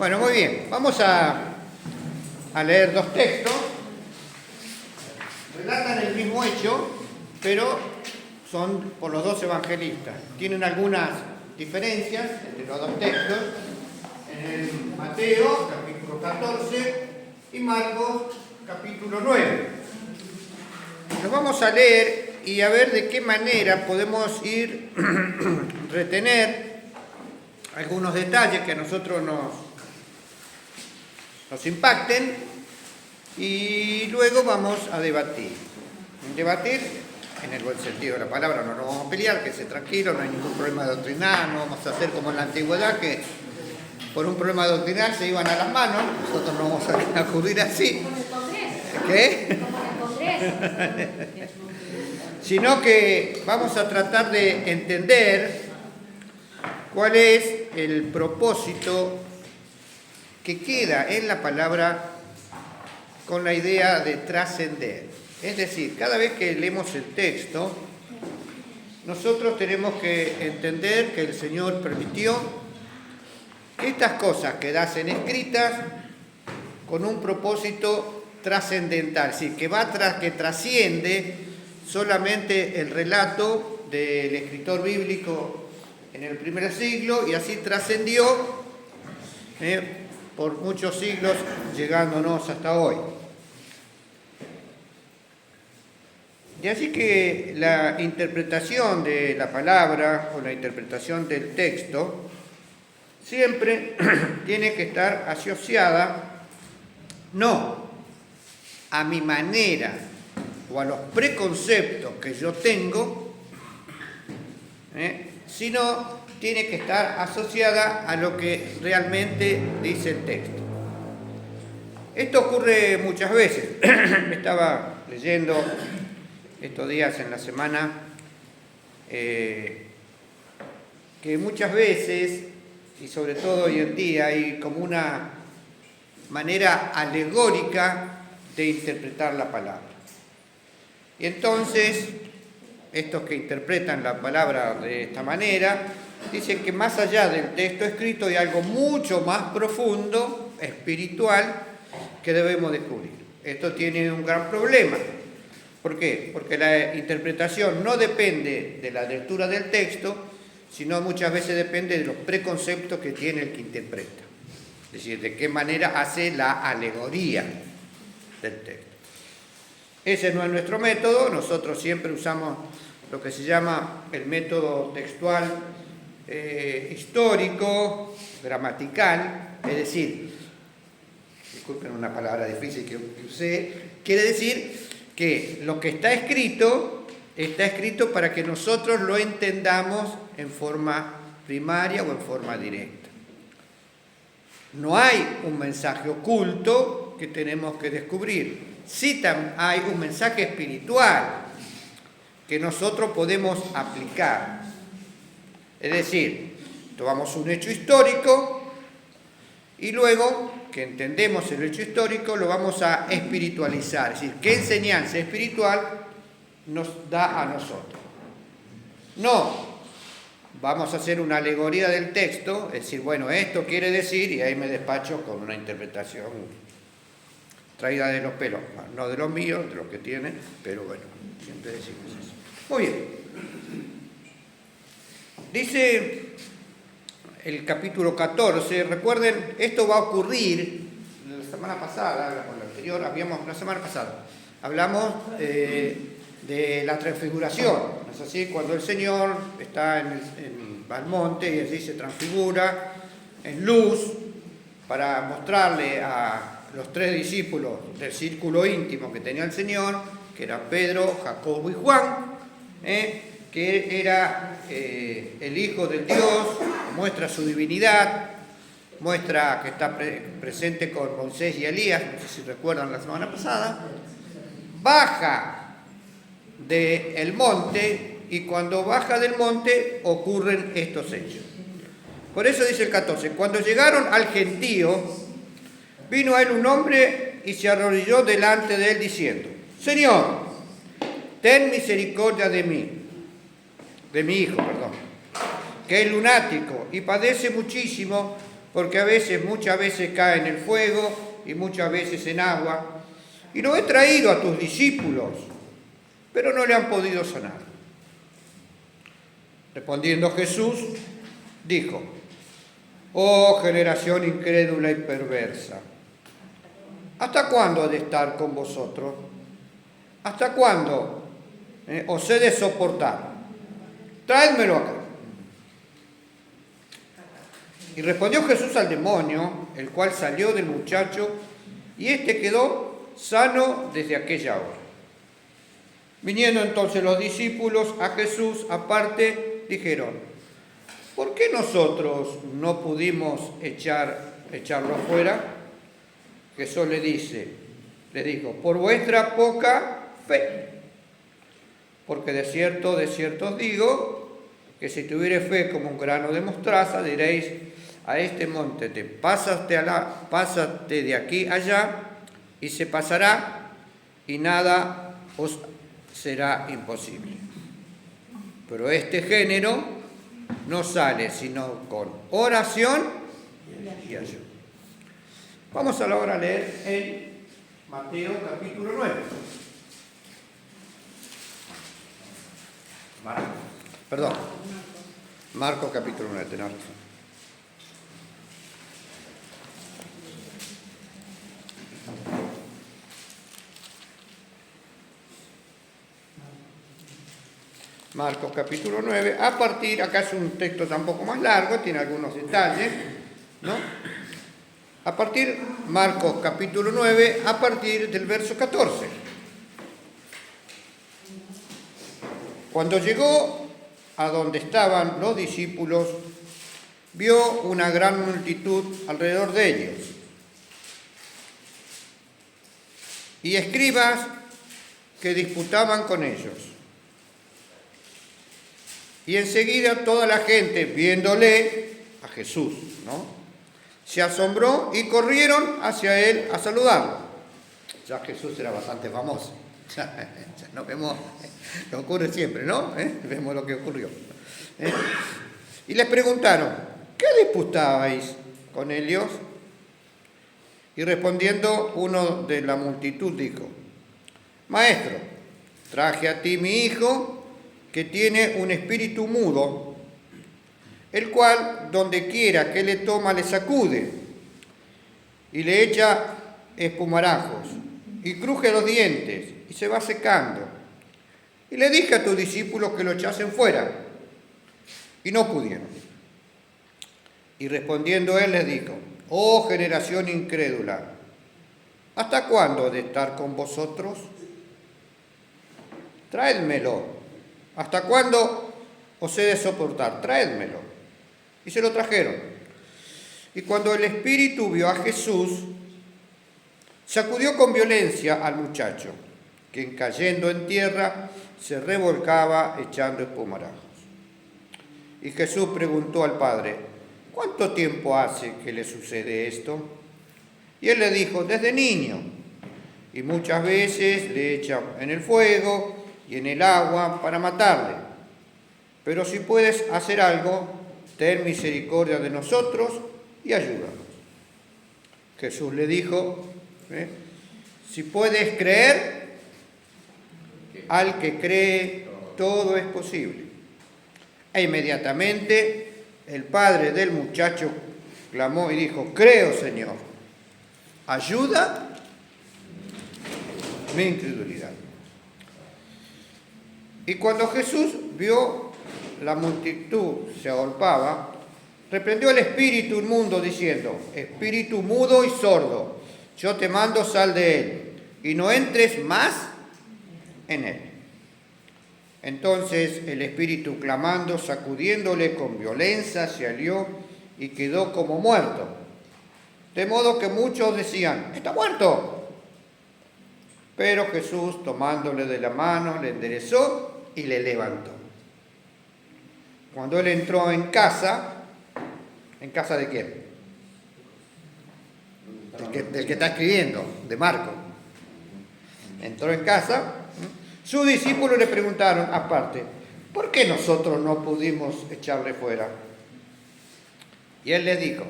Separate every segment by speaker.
Speaker 1: Bueno, muy bien. Vamos a leer dos textos. Relatan el mismo hecho, pero son por los dos evangelistas. Tienen algunas diferencias entre los dos textos. En Mateo, capítulo 14, y Marcos, capítulo 9. Los vamos a leer y a ver de qué manera podemos ir retener algunos detalles que a nosotros nos impacten, y luego vamos a debatir. Debatir en el buen sentido de la palabra, no nos vamos a pelear, que se tranquilo, no hay ningún problema doctrinal, no vamos a hacer como en la antigüedad, que por un problema doctrinal se iban a las manos. Nosotros no vamos a acudir así. ¿Qué? Sino que vamos a tratar de entender cuál es el propósito que queda en la palabra con la idea de trascender. Es decir, cada vez que leemos el texto, nosotros tenemos que entender que el Señor permitió que estas cosas quedasen escritas con un propósito trascendental, es decir, que trasciende solamente el relato del escritor bíblico en el primer siglo, y así trascendió por muchos siglos, llegándonos hasta hoy. Y así que la interpretación de la palabra o la interpretación del texto siempre tiene que estar asociada no a mi manera o a los preconceptos que yo tengo, sino tiene que estar asociada a lo que realmente dice el texto. Esto ocurre muchas veces. Estaba leyendo estos días en la semana que muchas veces, y sobre todo hoy en día, hay como una manera alegórica de interpretar la palabra. Y entonces, estos que interpretan la palabra de esta manera, dicen que más allá del texto escrito hay algo mucho más profundo, espiritual, que debemos descubrir. Esto tiene un gran problema. ¿Por qué? Porque la interpretación no depende de la lectura del texto, sino muchas veces depende de los preconceptos que tiene el que interpreta. Es decir, de qué manera hace la alegoría del texto. Ese no es nuestro método. Nosotros siempre usamos lo que se llama el método textual histórico, gramatical, es decir, disculpen una palabra difícil que usé, quiere decir que lo que está escrito para que nosotros lo entendamos en forma primaria o en forma directa. No hay un mensaje oculto que tenemos que descubrir. Sí hay un mensaje espiritual que nosotros podemos aplicar. Es decir, tomamos un hecho histórico y luego que entendemos el hecho histórico lo vamos a espiritualizar. Es decir, ¿qué enseñanza espiritual nos da a nosotros? No vamos a hacer una alegoría del texto, es decir, bueno, esto quiere decir, y ahí me despacho con una interpretación traída de los pelos, no de los míos, de los que tienen, pero bueno, siempre decimos eso. Muy bien. Dice el capítulo 14, recuerden, esto va a ocurrir la semana pasada, o la anterior, la semana pasada, hablamos de la transfiguración, ¿no es así? Cuando el Señor está al monte y allí se transfigura en luz para mostrarle a los tres discípulos del círculo íntimo que tenía el Señor, que eran Pedro, Jacobo y Juan, que era el Hijo del Dios, muestra su divinidad, muestra que está presente con Moisés y Elías, no sé si recuerdan la semana pasada, baja del monte, y cuando baja del monte ocurren estos hechos. Por eso dice el 14, cuando llegaron al gentío, vino a él un hombre y se arrodilló delante de él diciendo, Señor, ten misericordia de mí, de mi hijo, que es lunático y padece muchísimo porque muchas veces cae en el fuego y muchas veces en agua. Y lo he traído a tus discípulos, pero no le han podido sanar. Respondiendo Jesús, dijo: oh generación incrédula y perversa, ¿hasta cuándo he de estar con vosotros? ¿Hasta cuándo os he de soportar? Traédmelo acá. Y respondió Jesús al demonio, el cual salió del muchacho, y éste quedó sano desde aquella hora. Viniendo entonces los discípulos a Jesús aparte, dijeron: ¿por qué nosotros no pudimos echarlo fuera? Jesús le dijo: por vuestra poca fe. Porque de cierto os digo, que si tuviere fe como un grano de mostaza, diréis a este monte: pásate de aquí allá, y se pasará, y nada os será imposible. Pero este género no sale sino con oración y ayuno. Vamos ahora a leer en Mateo capítulo 9. Marcos capítulo 9, tenés razón. Marcos capítulo 9, acá es un texto tampoco más largo, tiene algunos detalles, ¿no? Marcos capítulo 9, a partir del verso 14. Cuando llegó a donde estaban los discípulos, vio una gran multitud alrededor de ellos, y escribas que disputaban con ellos. Y enseguida toda la gente, viéndole a Jesús, ¿no?, se asombró y corrieron hacia él a saludarlo. Ya Jesús era bastante famoso. Ya no vemos, lo ocurre siempre, ¿no? Vemos lo que ocurrió. Y les preguntaron: ¿qué disputabais con ellos? Y respondiendo uno de la multitud dijo: Maestro, traje a ti mi hijo, que tiene un espíritu mudo, el cual donde quiera que le toma le sacude y le echa espumarajos y cruje los dientes y se va secando. Y le dije a tus discípulos que lo echasen fuera, y no pudieron. Y respondiendo él les dijo: oh generación incrédula, ¿hasta cuándo he de estar con vosotros? Traédmelo. ¿Hasta cuándo os he de soportar? Traédmelo. Y se lo trajeron. Y cuando el espíritu vio a Jesús, sacudió con violencia al muchacho, quien cayendo en tierra se revolcaba echando espumarajos. Y Jesús preguntó al padre: ¿cuánto tiempo hace que le sucede esto? Y él le dijo: desde niño, y muchas veces le echan en el fuego y en el agua para matarle. Pero si puedes hacer algo, ten misericordia de nosotros y ayúdanos. Jesús le dijo: si puedes creer, al que cree todo es posible. E inmediatamente el padre del muchacho clamó y dijo: creo, Señor, ayuda mi incredulidad. Y cuando Jesús vio la multitud se agolpaba, reprendió el espíritu inmundo diciendo: espíritu mudo y sordo, yo te mando, sal de él, y no entres más en él. Entonces el espíritu, clamando, sacudiéndole con violencia, se salió y quedó como muerto. De modo que muchos decían: está muerto. Pero Jesús, tomándole de la mano, le enderezó y le levantó. Cuando él entró ¿en casa de quién? Del que está escribiendo, de Marco. Entró en casa. Sus discípulos le preguntaron aparte: ¿por qué nosotros no pudimos echarle fuera? Y él les dijo: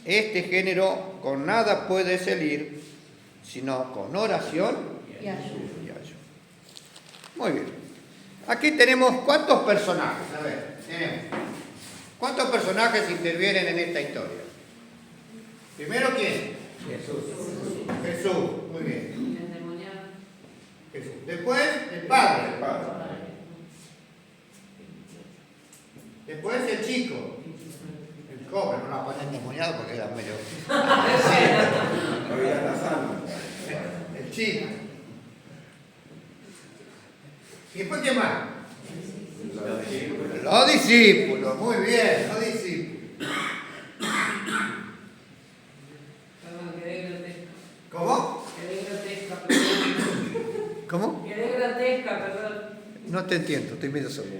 Speaker 1: este género con nada puede salir, sino con oración y ayuno. Muy bien. Aquí tenemos ¿cuántos personajes? A ver, tenemos. ¿Cuántos personajes intervienen en esta historia? Primero, ¿quién? Jesús. Muy bien. Jesús. Después, el Padre. Después, el chico. El joven. No lo ponen endemoniado porque era medio... El chico. ¿Y después qué más? Los discípulos. Muy bien, los discípulos. ¿Cómo? ¿Cómo?
Speaker 2: Quedé grotesca, perdón.
Speaker 1: No te entiendo, estoy medio solo.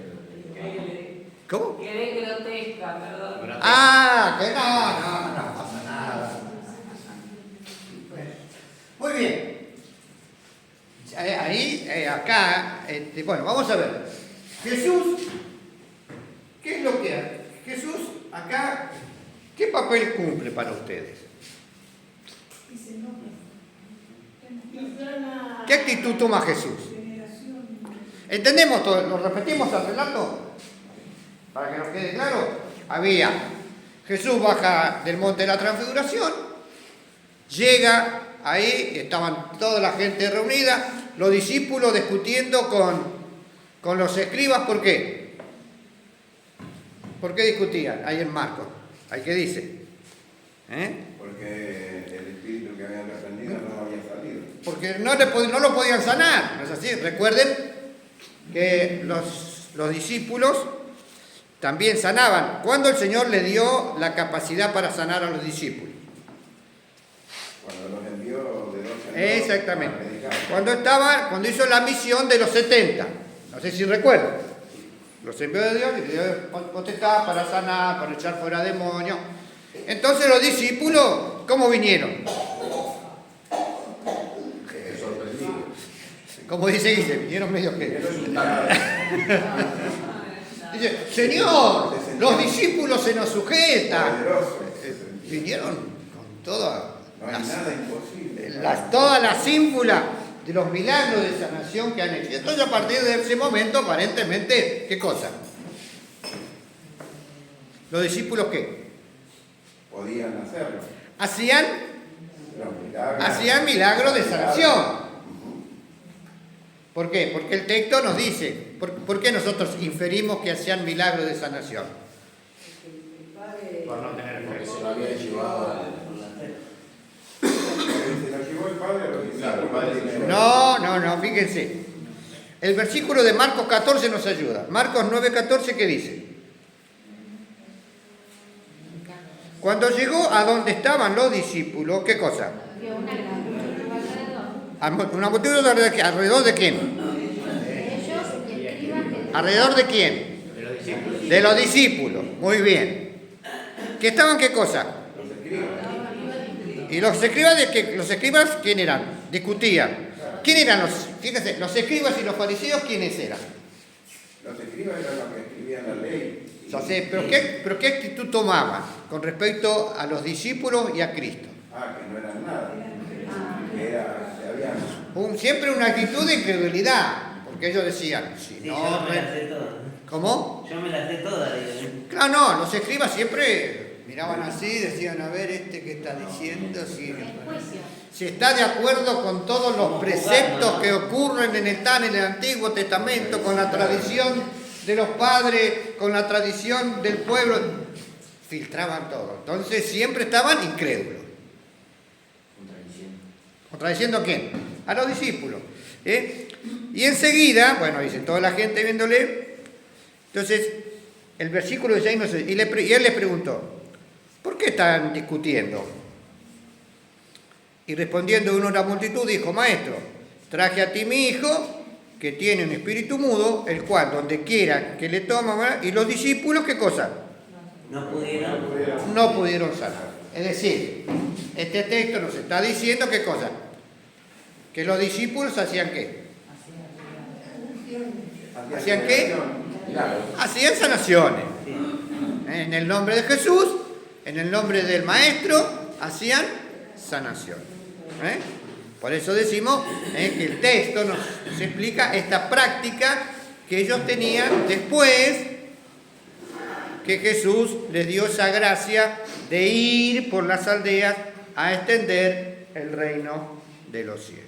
Speaker 1: ¿Cómo?
Speaker 2: Quedé grotesca, perdón.
Speaker 1: Ah, que no pasa nada. Muy bien. Acá, bueno, vamos a ver. Jesús, ¿qué es lo que hace? Jesús, acá, ¿qué papel cumple para ustedes? ¿Qué actitud toma Jesús? ¿Entendemos todo? ¿Lo repetimos al relato? Para que nos quede claro. Jesús baja del monte de la transfiguración, llega ahí, estaban toda la gente reunida, los discípulos discutiendo con los escribas. ¿Por qué? ¿Por qué discutían? Ahí en Marcos. ¿Ahí qué dice?
Speaker 3: Porque el espíritu que habían reprendido no había salido.
Speaker 1: Porque no lo podían sanar, ¿no es así? Recuerden que los discípulos también sanaban. ¿Cuándo el Señor le dio la capacidad para sanar a los discípulos?
Speaker 3: Cuando los envió de 12 a 2.
Speaker 1: Exactamente. Cuando hizo la misión de los 70. No sé si recuerdan. Los envió de Dios y le dio potestad para sanar, para echar fuera demonios. Entonces los discípulos, ¿cómo vinieron? Como dice, vinieron medio que... Dice, Señor, los discípulos se nos sujetan. Vinieron con todas las ínfulas de los milagros de sanación que han hecho. Entonces, a partir de ese momento, aparentemente, ¿qué cosa? ¿Los discípulos qué?
Speaker 3: Podían hacerlo.
Speaker 1: Hacían milagros de sanación. ¿Por qué? Porque el texto nos dice, ¿por qué nosotros inferimos que hacían milagros de sanación?
Speaker 4: Por no tener fe.
Speaker 3: Se lo había llevado se lo llevó el Padre a los discípulos.
Speaker 1: No, fíjense. El versículo de Marcos 14 nos ayuda. Marcos 9:14, ¿qué dice? Cuando llegó a donde estaban los discípulos, ¿qué cosa? Una multitud alrededor de quién. ¿Alrededor de quién? De los discípulos. Muy bien. ¿Que estaban qué cosa? ¿Y los escribas de qué? ¿Los escribas quién eran? Discutían. ¿Quién eran fíjense, los escribas y los fariseos quiénes eran?
Speaker 3: Los escribas eran los que escribían la ley.
Speaker 1: ¿Pero qué actitud tomaban con respecto a los discípulos y a Cristo?
Speaker 3: Que no eran nada.
Speaker 1: Siempre una actitud de incredulidad, porque ellos decían, si
Speaker 5: Sí,
Speaker 1: no...
Speaker 5: yo me las sé todas.
Speaker 1: ¿Cómo?
Speaker 5: Yo me las sé todas, digo.
Speaker 1: Claro, no, los escribas siempre miraban así, decían, a ver, ¿qué está diciendo? Si está de acuerdo con todos los preceptos que ocurren en el Antiguo Testamento, con la tradición de los padres, con la tradición del pueblo, filtraban todo. Entonces siempre estaban incrédulos. ¿Contradiciendo a quién? A los discípulos. Y enseguida, bueno, dice toda la gente viéndole, entonces el versículo 16 nos dice, y él les preguntó, ¿por qué están discutiendo? Y respondiendo uno a la multitud dijo, maestro, traje a ti mi hijo, que tiene un espíritu mudo, el cual donde quiera que le toma, ¿verdad? Y los discípulos, ¿qué cosa?
Speaker 5: No pudieron.
Speaker 1: No pudieron sanar. Es decir, este texto nos está diciendo, ¿qué cosa? Que los discípulos hacían ¿qué? ¿Hacían qué? Hacían sanaciones. En el nombre de Jesús, en el nombre del maestro, hacían sanación. Por eso decimos que el texto nos explica esta práctica que ellos tenían después que Jesús les dio esa gracia de ir por las aldeas a extender el reino de los cielos.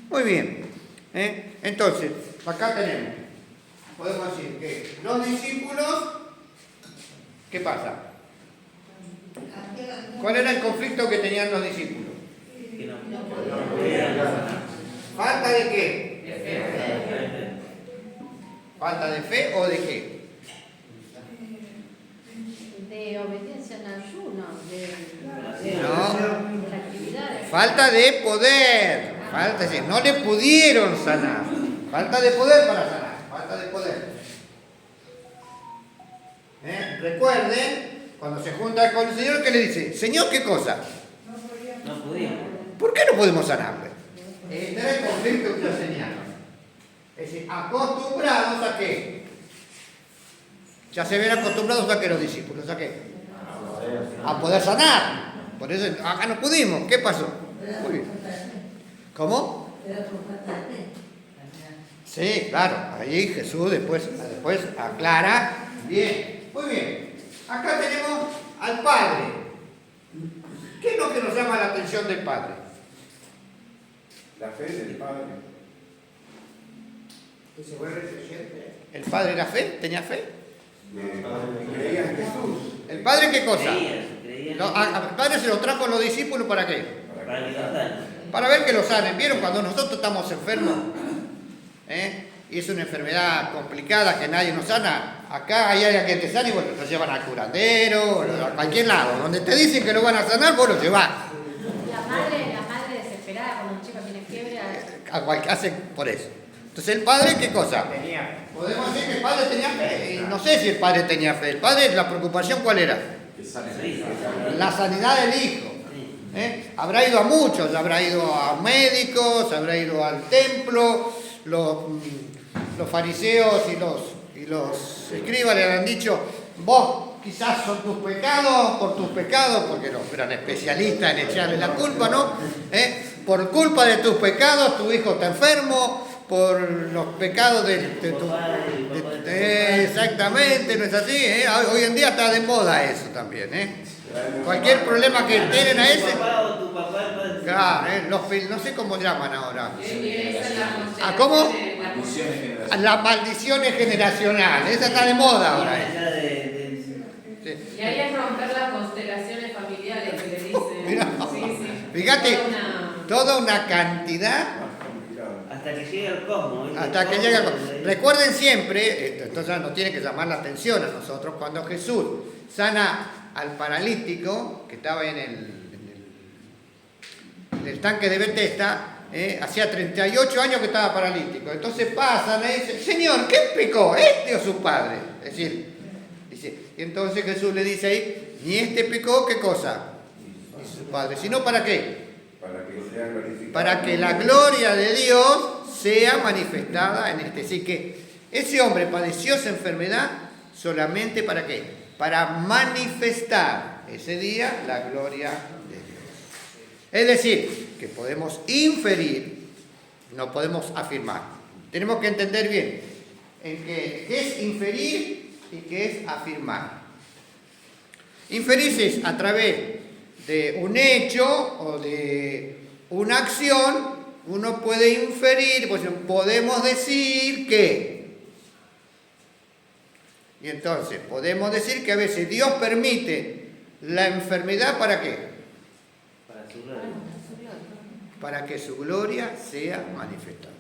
Speaker 1: Muy bien. Entonces, acá tenemos, podemos decir que los discípulos, ¿qué pasa? ¿Cuál era el conflicto que tenían los discípulos?
Speaker 5: Que no.
Speaker 1: ¿Falta de qué? ¿Falta de fe o de qué?
Speaker 4: De obediencia en ayuno, de
Speaker 1: No.
Speaker 4: la actividad.
Speaker 1: Falta de poder. Falta, es decir, no le pudieron sanar. Falta de poder para sanar. Falta de poder. Recuerden, cuando se junta con el Señor, ¿qué le dice? Señor, ¿qué cosa?
Speaker 5: No pudimos.
Speaker 1: ¿Por qué no podemos sanarle? Este era el conflicto que ellos tenían. Es decir, acostumbrados a qué? Ya se ven acostumbrados a que los discípulos, ¿a qué? A poder sanar. Por eso acá no pudimos. ¿Qué pasó? Muy bien. ¿Cómo? Sí, claro. Ahí Jesús después aclara. Bien, muy bien. Acá tenemos al Padre. ¿Qué es lo que nos llama la atención del Padre?
Speaker 3: La fe del Padre.
Speaker 1: ¿El Padre era fe? ¿Tenía fe?
Speaker 3: Creía en Jesús.
Speaker 1: ¿El Padre qué cosa?
Speaker 5: Creían.
Speaker 1: Al Padre se lo trajo a los discípulos ¿para qué?
Speaker 5: Para que lo sanen.
Speaker 1: Para ver que lo sanen. ¿Vieron cuando nosotros estamos enfermos? Y es una enfermedad complicada que nadie nos sana. Acá hay alguien que te sana y bueno, lo llevan al curandero, a cualquier lado. Donde te dicen que lo van a sanar, vos lo llevás.
Speaker 4: La madre desesperada cuando un chico tiene fiebre.
Speaker 1: Hacen por eso. Entonces, ¿el Padre qué cosa? Podemos decir que el Padre tenía fe. Y no sé si el Padre tenía fe. El Padre, la preocupación, ¿cuál era? La sanidad del Hijo. Habrá ido a muchos, habrá ido a médicos, habrá ido al templo, los fariseos y los escribas le han dicho, vos quizás son tus pecados, por tus pecados, porque no eran especialistas en echarle la culpa, ¿no? Por culpa de tus pecados tu hijo está enfermo, por los pecados de tu... exactamente, ¿no es así? Hoy en día está de moda eso también, Cualquier problema que tienen a ese... no sé cómo llaman ahora. ¿A cómo? Las maldiciones generacionales. Esa está de moda ahora.
Speaker 2: Sí. Y ahí es romper las constelaciones familiares que le dicen.
Speaker 1: Mirá,
Speaker 2: sí.
Speaker 1: fíjate, toda una cantidad.
Speaker 5: Hasta que llegue el cosmos. ¿viste?
Speaker 1: Hasta que llegue el cosmos. Recuerden siempre, entonces nos tiene que llamar la atención a nosotros, cuando Jesús sana al paralítico que estaba en el tanque de Betesda, hacía 38 años que estaba paralítico. Entonces pasan y dicen, Señor, ¿qué pecó? ¿Este o su padre? Es decir, dice, y entonces Jesús le dice ahí, ni este pecó, ¿qué cosa? Dice su padre, sino ¿para qué?
Speaker 3: Para que sea glorificado.
Speaker 1: Para que la gloria de Dios sea manifestada en este. Así que ese hombre padeció esa enfermedad solamente ¿para qué? Para manifestar ese día la gloria de Dios. Es decir, que podemos inferir, no podemos afirmar. Tenemos que entender bien en qué es inferir y qué es afirmar. Inferir es a través de un hecho o de una acción, uno puede inferir, pues podemos decir que... Y entonces podemos decir que a veces Dios permite la enfermedad ¿para qué?
Speaker 5: Para su gloria.
Speaker 1: Para que su gloria sea manifestada.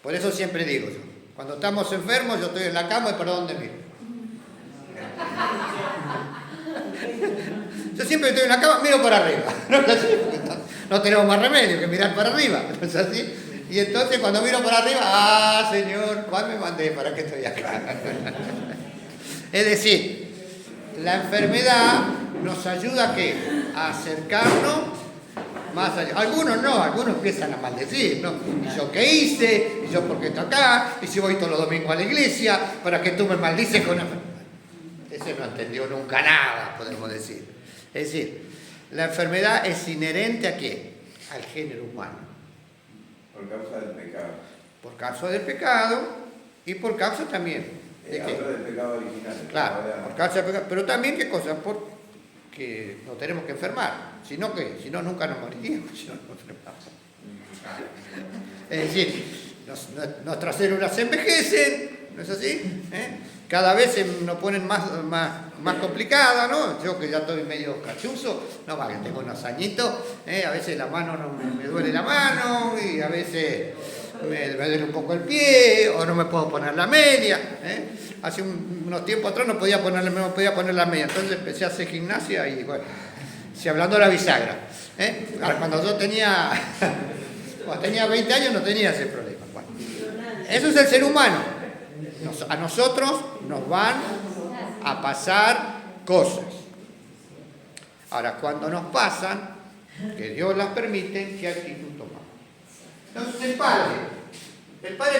Speaker 1: Por eso siempre digo yo, cuando estamos enfermos yo estoy en la cama y ¿para dónde miro? Yo siempre estoy en la cama, miro para arriba. No tenemos más remedio que mirar para arriba, ¿no es así? Y entonces cuando miro para arriba, Señor, ¿cuál me mandé? ¿Para qué estoy acá? Es decir, la enfermedad nos ayuda ¿a qué? A acercarnos más allá. Algunos no, algunos empiezan a maldecir, ¿no? ¿Y yo qué hice? ¿Y yo por qué estoy acá? ¿Y si voy todos los domingos a la iglesia? ¿Para que tú me maldices con la enfermedad? Es ese no entendió nunca nada, podemos decir. Es decir, la enfermedad es inherente ¿a qué? Al género humano.
Speaker 3: Por causa del pecado.
Speaker 1: Por causa del pecado y por causa también de qué.
Speaker 3: Habla del pecado original.
Speaker 1: Claro, por causa del pecado. Pero también qué cosa, porque nos tenemos que enfermar. Si no, ¿qué? Si no, nunca nos moriríamos si no nos enfermamos. Es decir, nuestras células se envejecen, ¿no es así? Cada vez nos ponen más complicadas, ¿no? Yo que ya estoy medio cachuzo, no más que tengo unos añitos, a veces la mano me duele la mano y a veces me duele un poco el pie o no me puedo poner la media. Hace unos tiempos atrás no podía poner la media, entonces empecé a hacer gimnasia y bueno, si hablando de la bisagra. Cuando yo tenía 20 años no tenía ese problema. Bueno, eso es el ser humano. A nosotros nos van a pasar cosas. Ahora, cuando nos pasan, que Dios las permite, ¿qué actitud tomamos? Entonces el padre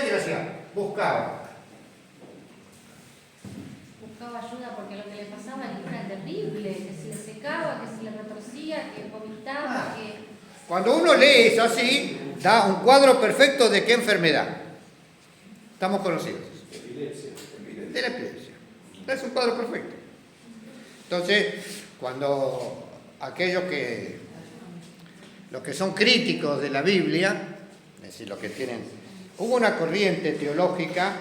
Speaker 1: ¿qué hacía? Buscaba
Speaker 4: ayuda porque lo que le pasaba era terrible, que se le secaba, que se le retorcía, que vomitaba, que...
Speaker 1: Cuando uno lee eso así, da un cuadro perfecto de qué enfermedad. Estamos conocidos. De la epilepsia. Es un cuadro perfecto. Entonces, cuando los que son críticos de la Biblia, es decir, los que hubo una corriente teológica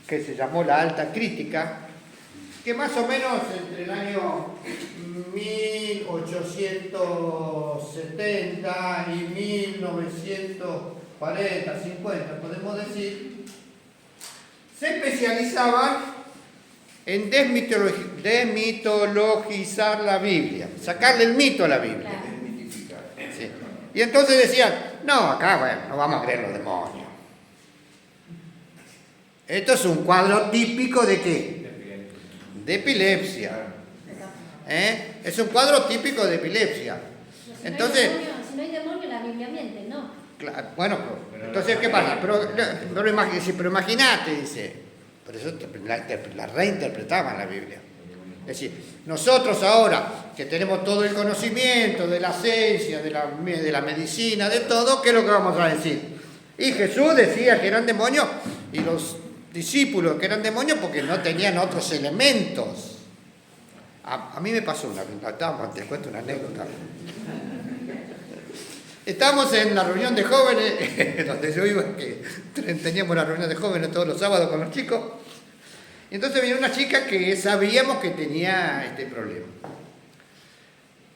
Speaker 1: que se llamó la Alta Crítica, que más o menos entre el año 1870 y 1940, 50, podemos decir, se especializaban en desmitologizar la Biblia, sacarle el mito a la Biblia. Sí. Y entonces decían, no, acá, bueno, no vamos a creer los demonios. Esto es un cuadro típico ¿de qué? De epilepsia. Es un cuadro típico de epilepsia. Entonces,
Speaker 4: si no hay demonio, la Biblia miente, ¿no?
Speaker 1: Bueno, entonces, ¿qué pasa? Pero imagínate, dice, por eso la reinterpretaban la Biblia. Es decir, nosotros ahora que tenemos todo el conocimiento de la ciencia, de la medicina, de todo, ¿qué es lo que vamos a decir? Y Jesús decía que eran demonios y los discípulos que eran demonios porque no tenían otros elementos. A mí me pasó te cuento una anécdota. Estábamos en la reunión de jóvenes, donde yo iba, que teníamos la reunión de jóvenes todos los sábados con los chicos, y entonces venía una chica que sabíamos que tenía este problema.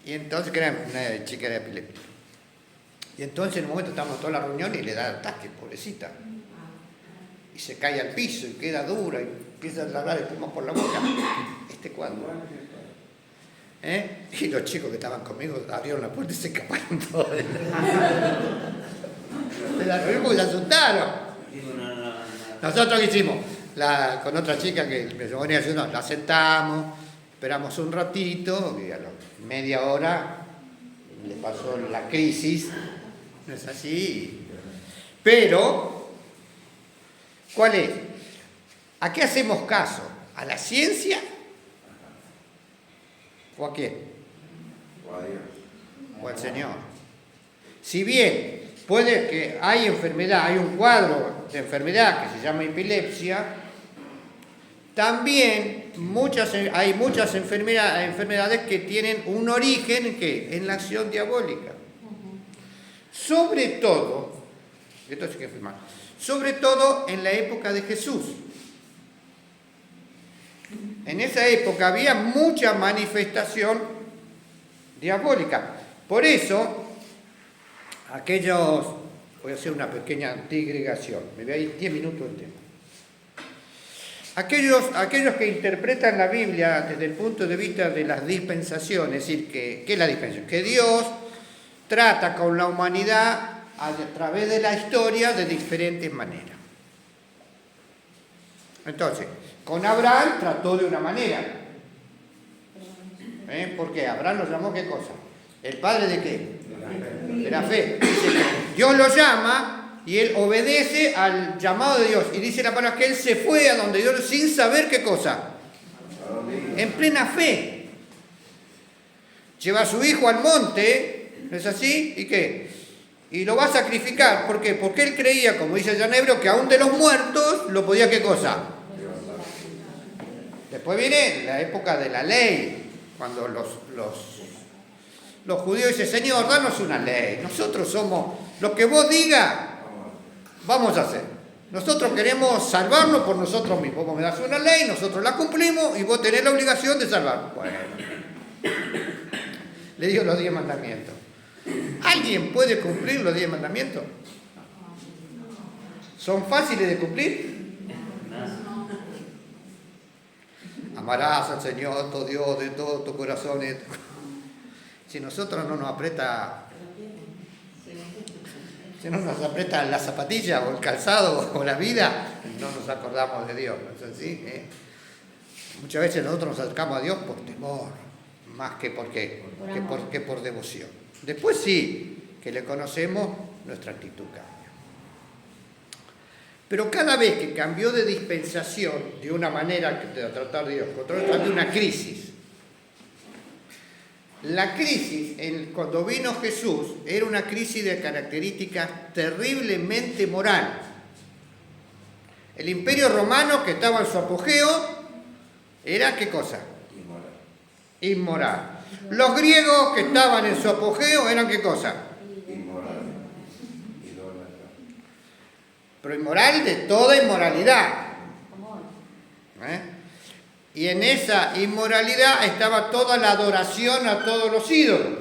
Speaker 1: Y entonces, que era una chica de epilepsia. Y entonces en un momento estábamos toda la reunión y le da ataque, pobrecita. Y se cae al piso y queda dura y empieza a largar espuma por la boca. Este cuadro. Y los chicos que estaban conmigo abrieron la puerta y se escaparon todos de la reunión porque se asustaron. Nosotros ¿qué hicimos? Con otra chica que me venía diciendo, la sentamos, esperamos un ratito y a la media hora le pasó la crisis. No es así. Pero, ¿cuál es? ¿A qué hacemos caso? ¿A la ciencia? ¿O a quién?
Speaker 3: O a Dios.
Speaker 1: O al Señor. Si bien puede que hay un cuadro de enfermedad que se llama epilepsia, también hay muchas enfermedades que tienen un origen en la acción diabólica. Sobre todo, esto sí que fue mal, sobre todo en la época de Jesús. En esa época había mucha manifestación diabólica. Por eso, voy a hacer una pequeña digregación, me voy a ir 10 minutos del tema. Aquellos que interpretan la Biblia desde el punto de vista de las dispensaciones, es decir, ¿qué es la dispensación? Que Dios trata con la humanidad a través de la historia de diferentes maneras. Entonces, con Abraham trató de una manera. ¿Por qué? Abraham lo llamó ¿qué cosa? ¿El padre de qué? De la fe. Dios lo llama y él obedece al llamado de Dios. Y dice la palabra que él se fue a donde Dios sin saber qué cosa. en plena fe. Lleva a su hijo al monte, ¿no es así? ¿Y qué? Y lo va a sacrificar. ¿Por qué? Porque él creía, como dice San Hebreo, que aún de los muertos lo podía, ¿qué cosa? Después viene la época de la ley, cuando los judíos dicen, Señor, danos una ley. Nosotros somos, lo que vos digas, vamos a hacer. Nosotros queremos salvarnos por nosotros mismos. Vos me das una ley, nosotros la cumplimos y vos tenés la obligación de salvarnos. Bueno, le dio los 10 mandamientos. ¿Alguien puede cumplir los 10 mandamientos? ¿Son fáciles de cumplir? Amarás al Señor tu Dios de todo tu corazón. Si nosotros no nos aprieta, si no nos aprieta la zapatilla o el calzado o la vida, no nos acordamos de Dios, ¿no es así? Muchas veces nosotros nos acercamos a Dios por temor, más que por devoción. Después sí, que le conocemos, nuestra actitud cambia. Pero cada vez que cambió de dispensación, de una manera que de tratar de Dios, contra otra, de una crisis. La crisis, cuando vino Jesús, era una crisis de características terriblemente moral. El Imperio Romano, que estaba en su apogeo, era ¿qué cosa? Inmoral. Los griegos, que estaban en su apogeo, eran ¿qué cosa? Pero inmoral de toda inmoralidad. Y en esa inmoralidad estaba toda la adoración a todos los ídolos.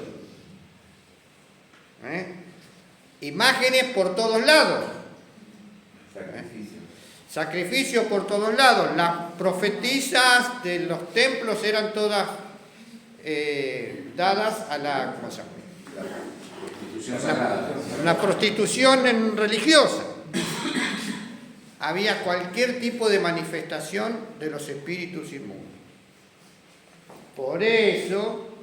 Speaker 1: Imágenes por todos lados. Sacrificios por todos lados. Las profetisas de los templos eran todas dadas a la, ¿cómo se llama? La prostitución religiosa. Había cualquier tipo de manifestación de los espíritus inmundos. Por eso,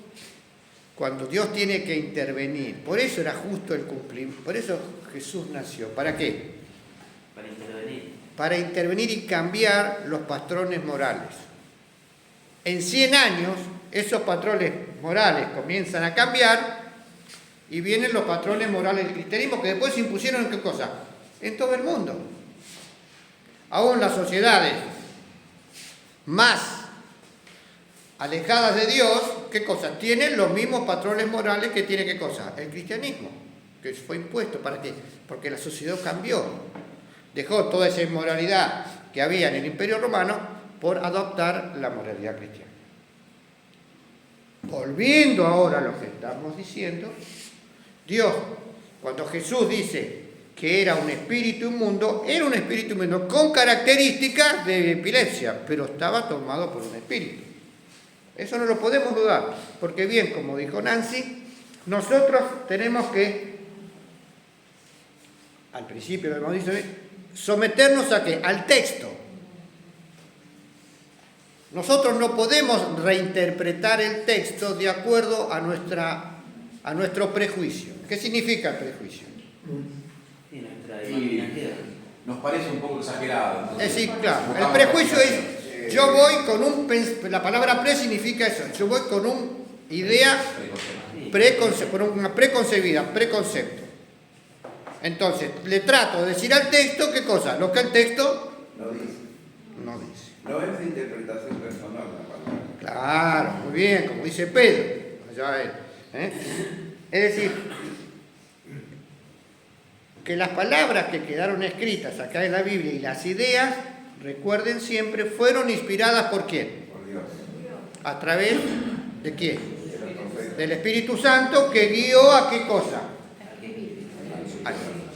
Speaker 1: cuando Dios tiene que intervenir, por eso era justo el cumplimiento, por eso Jesús nació. ¿Para qué?
Speaker 5: Para intervenir.
Speaker 1: Para intervenir y cambiar los patrones morales. En 100 años, esos patrones morales comienzan a cambiar y vienen los patrones morales del cristianismo que después se impusieron ¿en qué cosa? En todo el mundo. Aún las sociedades más alejadas de Dios, ¿qué cosa? Tienen los mismos patrones morales que tiene ¿qué cosa? El cristianismo, que fue impuesto. ¿Para qué? Porque la sociedad cambió. Dejó toda esa inmoralidad que había en el Imperio Romano por adoptar la moralidad cristiana. Volviendo ahora a lo que estamos diciendo, Dios, cuando Jesús dice que era un espíritu inmundo, era un espíritu inmundo con características de epilepsia, pero estaba tomado por un espíritu. Eso no lo podemos dudar, porque bien, como dijo Nancy, nosotros tenemos que, al principio lo hemos dicho, someternos ¿a qué? Al texto. Nosotros no podemos reinterpretar el texto de acuerdo a nuestro prejuicio. ¿Qué significa el prejuicio?
Speaker 5: Sí, nuestra imaginación.
Speaker 6: Nos parece un poco exagerado.
Speaker 1: Es decir, claro, el prejuicio es, yo voy con la palabra pre significa eso, yo voy con una idea preconcebida, preconcepto. Entonces, le trato de decir al texto, ¿qué cosa? Lo que el texto
Speaker 3: No dice.
Speaker 1: no dice.
Speaker 3: No es de interpretación personal la palabra.
Speaker 1: Claro, muy bien, como dice Pedro. Allá él, Es decir, que las palabras que quedaron escritas acá en la Biblia y las ideas, recuerden siempre, fueron inspiradas ¿por quién?
Speaker 3: Por Dios.
Speaker 1: ¿A través de quién?
Speaker 3: De los profetas.
Speaker 1: Del Espíritu Santo que guió a qué cosa.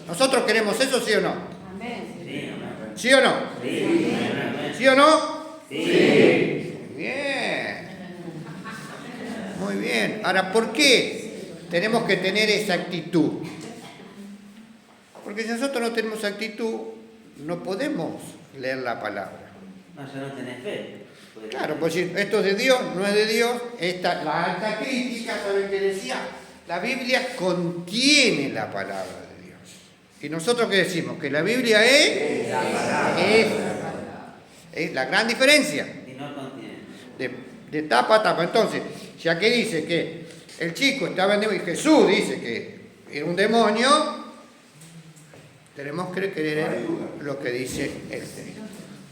Speaker 1: ¿Nosotros queremos eso, sí o no?
Speaker 4: Amén.
Speaker 1: ¿Sí o no?
Speaker 5: Sí.
Speaker 1: ¿Sí o no?
Speaker 5: Sí.
Speaker 1: Muy bien. Muy bien. Ahora, ¿por qué tenemos que tener esa actitud? Porque si nosotros no tenemos actitud, no podemos leer la palabra.
Speaker 5: No, ya no tenés fe.
Speaker 1: Claro, pues si esto es de Dios, no es de Dios, la alta crítica, ¿saben qué decía? La Biblia contiene la palabra de Dios. ¿Y nosotros qué decimos? Que la Biblia es la gran diferencia.
Speaker 5: Y no contiene.
Speaker 1: de tapa a tapa. Entonces, ya que dice que el chico estaba endemoniado y Jesús dice que era un demonio, tenemos que creer lo que dice el texto.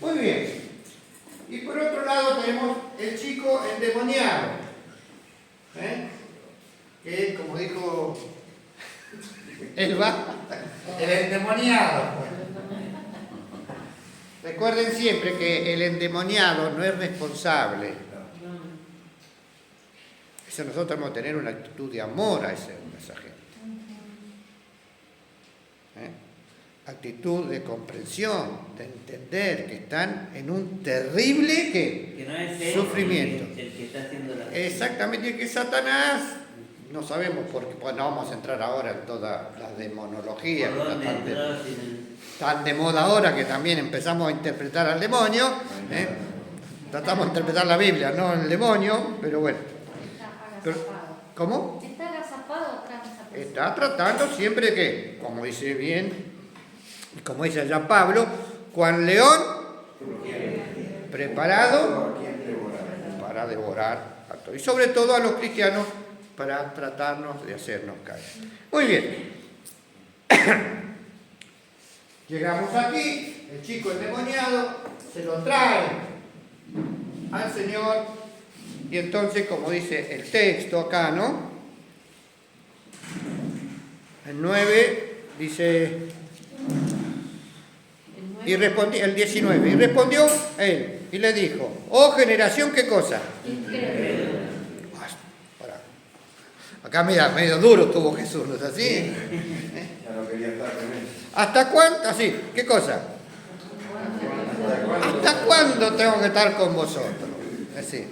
Speaker 1: Muy bien. Y por otro lado tenemos el chico endemoniado. Que, como dijo Elba, el endemoniado. Recuerden siempre que el endemoniado no es responsable. Eso nosotros tenemos que tener una actitud de amor a esa gente. Actitud de comprensión, de entender que están en un terrible
Speaker 5: Que no es él
Speaker 1: sufrimiento.
Speaker 5: el que está haciendo la...
Speaker 1: Exactamente, y que Satanás, no sabemos por qué, pues no vamos a entrar ahora en toda la demonología, que
Speaker 5: ¿Por
Speaker 1: está
Speaker 5: dónde
Speaker 1: tan de,
Speaker 5: entró sin
Speaker 1: tan de moda ahora que también empezamos a interpretar al demonio. Tratamos de interpretar la Biblia, no el demonio, pero bueno.
Speaker 4: Está
Speaker 1: Pero,
Speaker 4: agazapado.
Speaker 1: ¿cómo?
Speaker 4: Está agazapado atrás de esa persona.
Speaker 1: Está tratando siempre que, como dice bien, como dice allá Pablo, Juan León, preparado para devorar a todos. Y sobre todo a los cristianos para tratarnos de hacernos caer. Muy bien. Llegamos aquí, el chico endemoniado se lo trae al Señor y entonces, como dice el texto acá, ¿no? El 9 dice... Y respondió, el 19, y respondió él, y le dijo, oh generación, ¿qué cosa? Pará. Acá medio duro estuvo Jesús, ¿no es así?
Speaker 3: Ya no quería estar con él.
Speaker 1: ¿Hasta cuándo? Así, ¿qué cosa? ¿Hasta cuándo tengo que estar con vosotros? Así.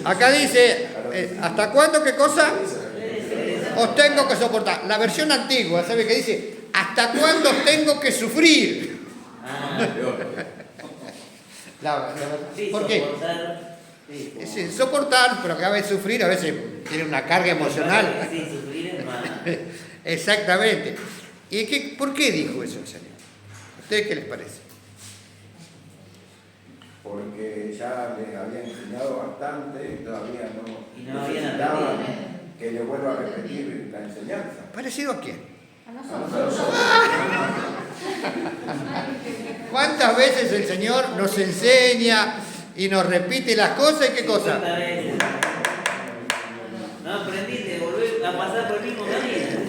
Speaker 1: Acá dice, ¿hasta cuándo qué cosa? Os tengo que soportar. La versión antigua, ¿sabe qué dice? ¿Hasta cuándo tengo que sufrir? ¿Por qué?
Speaker 5: Soportar, sí, como-
Speaker 1: Es soportar, pero que a veces sufrir, a veces tiene una carga emocional.
Speaker 5: Sí, sufrir es más.
Speaker 1: Exactamente. ¿Y por qué dijo eso el Señor? ¿A ustedes qué les parece?
Speaker 3: Porque ya les había enseñado bastante y todavía
Speaker 5: Y
Speaker 3: no
Speaker 5: no habían
Speaker 3: necesitaban
Speaker 5: aprendido.
Speaker 3: que le vuelva a repetir la enseñanza.
Speaker 1: ¿Parecido a quién?
Speaker 4: A nosotros.
Speaker 1: ¿Cuántas veces el Señor nos enseña y nos repite las cosas y qué cosa?
Speaker 5: 50 veces. No aprendiste, volver a pasar por el mismo camino.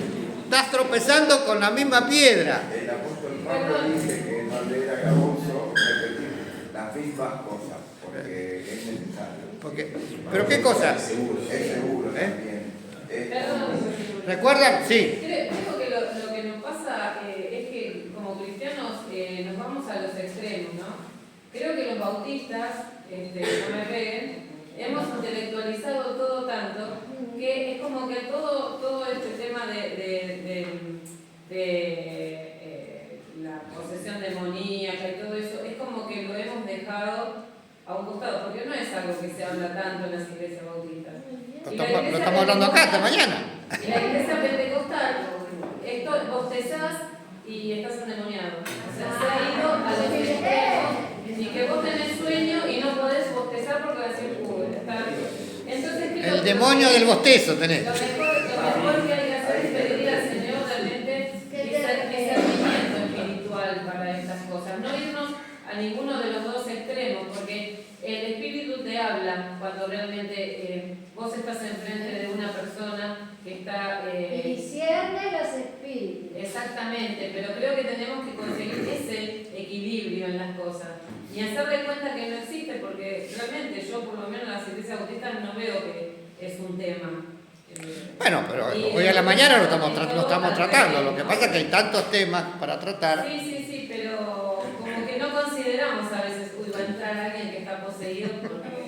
Speaker 1: Estás tropezando con la misma piedra.
Speaker 3: El apóstol Pablo dice que no le era gravoso repetir las mismas cosas, porque es necesario.
Speaker 1: ¿Pero qué cosa?
Speaker 3: Es seguro también.
Speaker 2: Perdón.
Speaker 1: ¿Recuerdan? Sí.
Speaker 2: Creo que lo que nos pasa es que como cristianos nos vamos a los extremos, ¿no? Creo que los bautistas, no me peguen, hemos intelectualizado todo tanto que es como que todo este tema de la posesión demoníaca y todo eso, es como que lo hemos dejado a un costado, porque no es algo que se habla tanto en las iglesias bautistas.
Speaker 1: Lo estamos hablando acá esta mañana.
Speaker 2: Y la iglesia pentecostal, esto bostezás y estás endemoniado. O sea, se ha ido a los extremos y que vos tenés sueño y no podés bostezar porque vas a decir, entonces creo
Speaker 1: El demonio del bostezo tenés.
Speaker 2: lo mejor que hay que hacer es pedir al Señor realmente discernimiento espiritual para estas cosas. No irnos a ninguno de los dos extremos, porque el Espíritu te habla cuando realmente vos estás enfrente de una persona que está...
Speaker 7: Y discierne los espíritus.
Speaker 2: Exactamente, pero creo que tenemos que conseguir ese equilibrio en las cosas y hacerle cuenta que no existe, porque realmente yo por lo menos en las iglesias bautistas no veo que es un tema.
Speaker 1: Bueno, pero hoy a la mañana lo estamos tratando. Lo que pasa es que hay tantos temas para tratar.
Speaker 2: Sí, pero como que no consideramos a veces, va a entrar alguien que está poseído, porque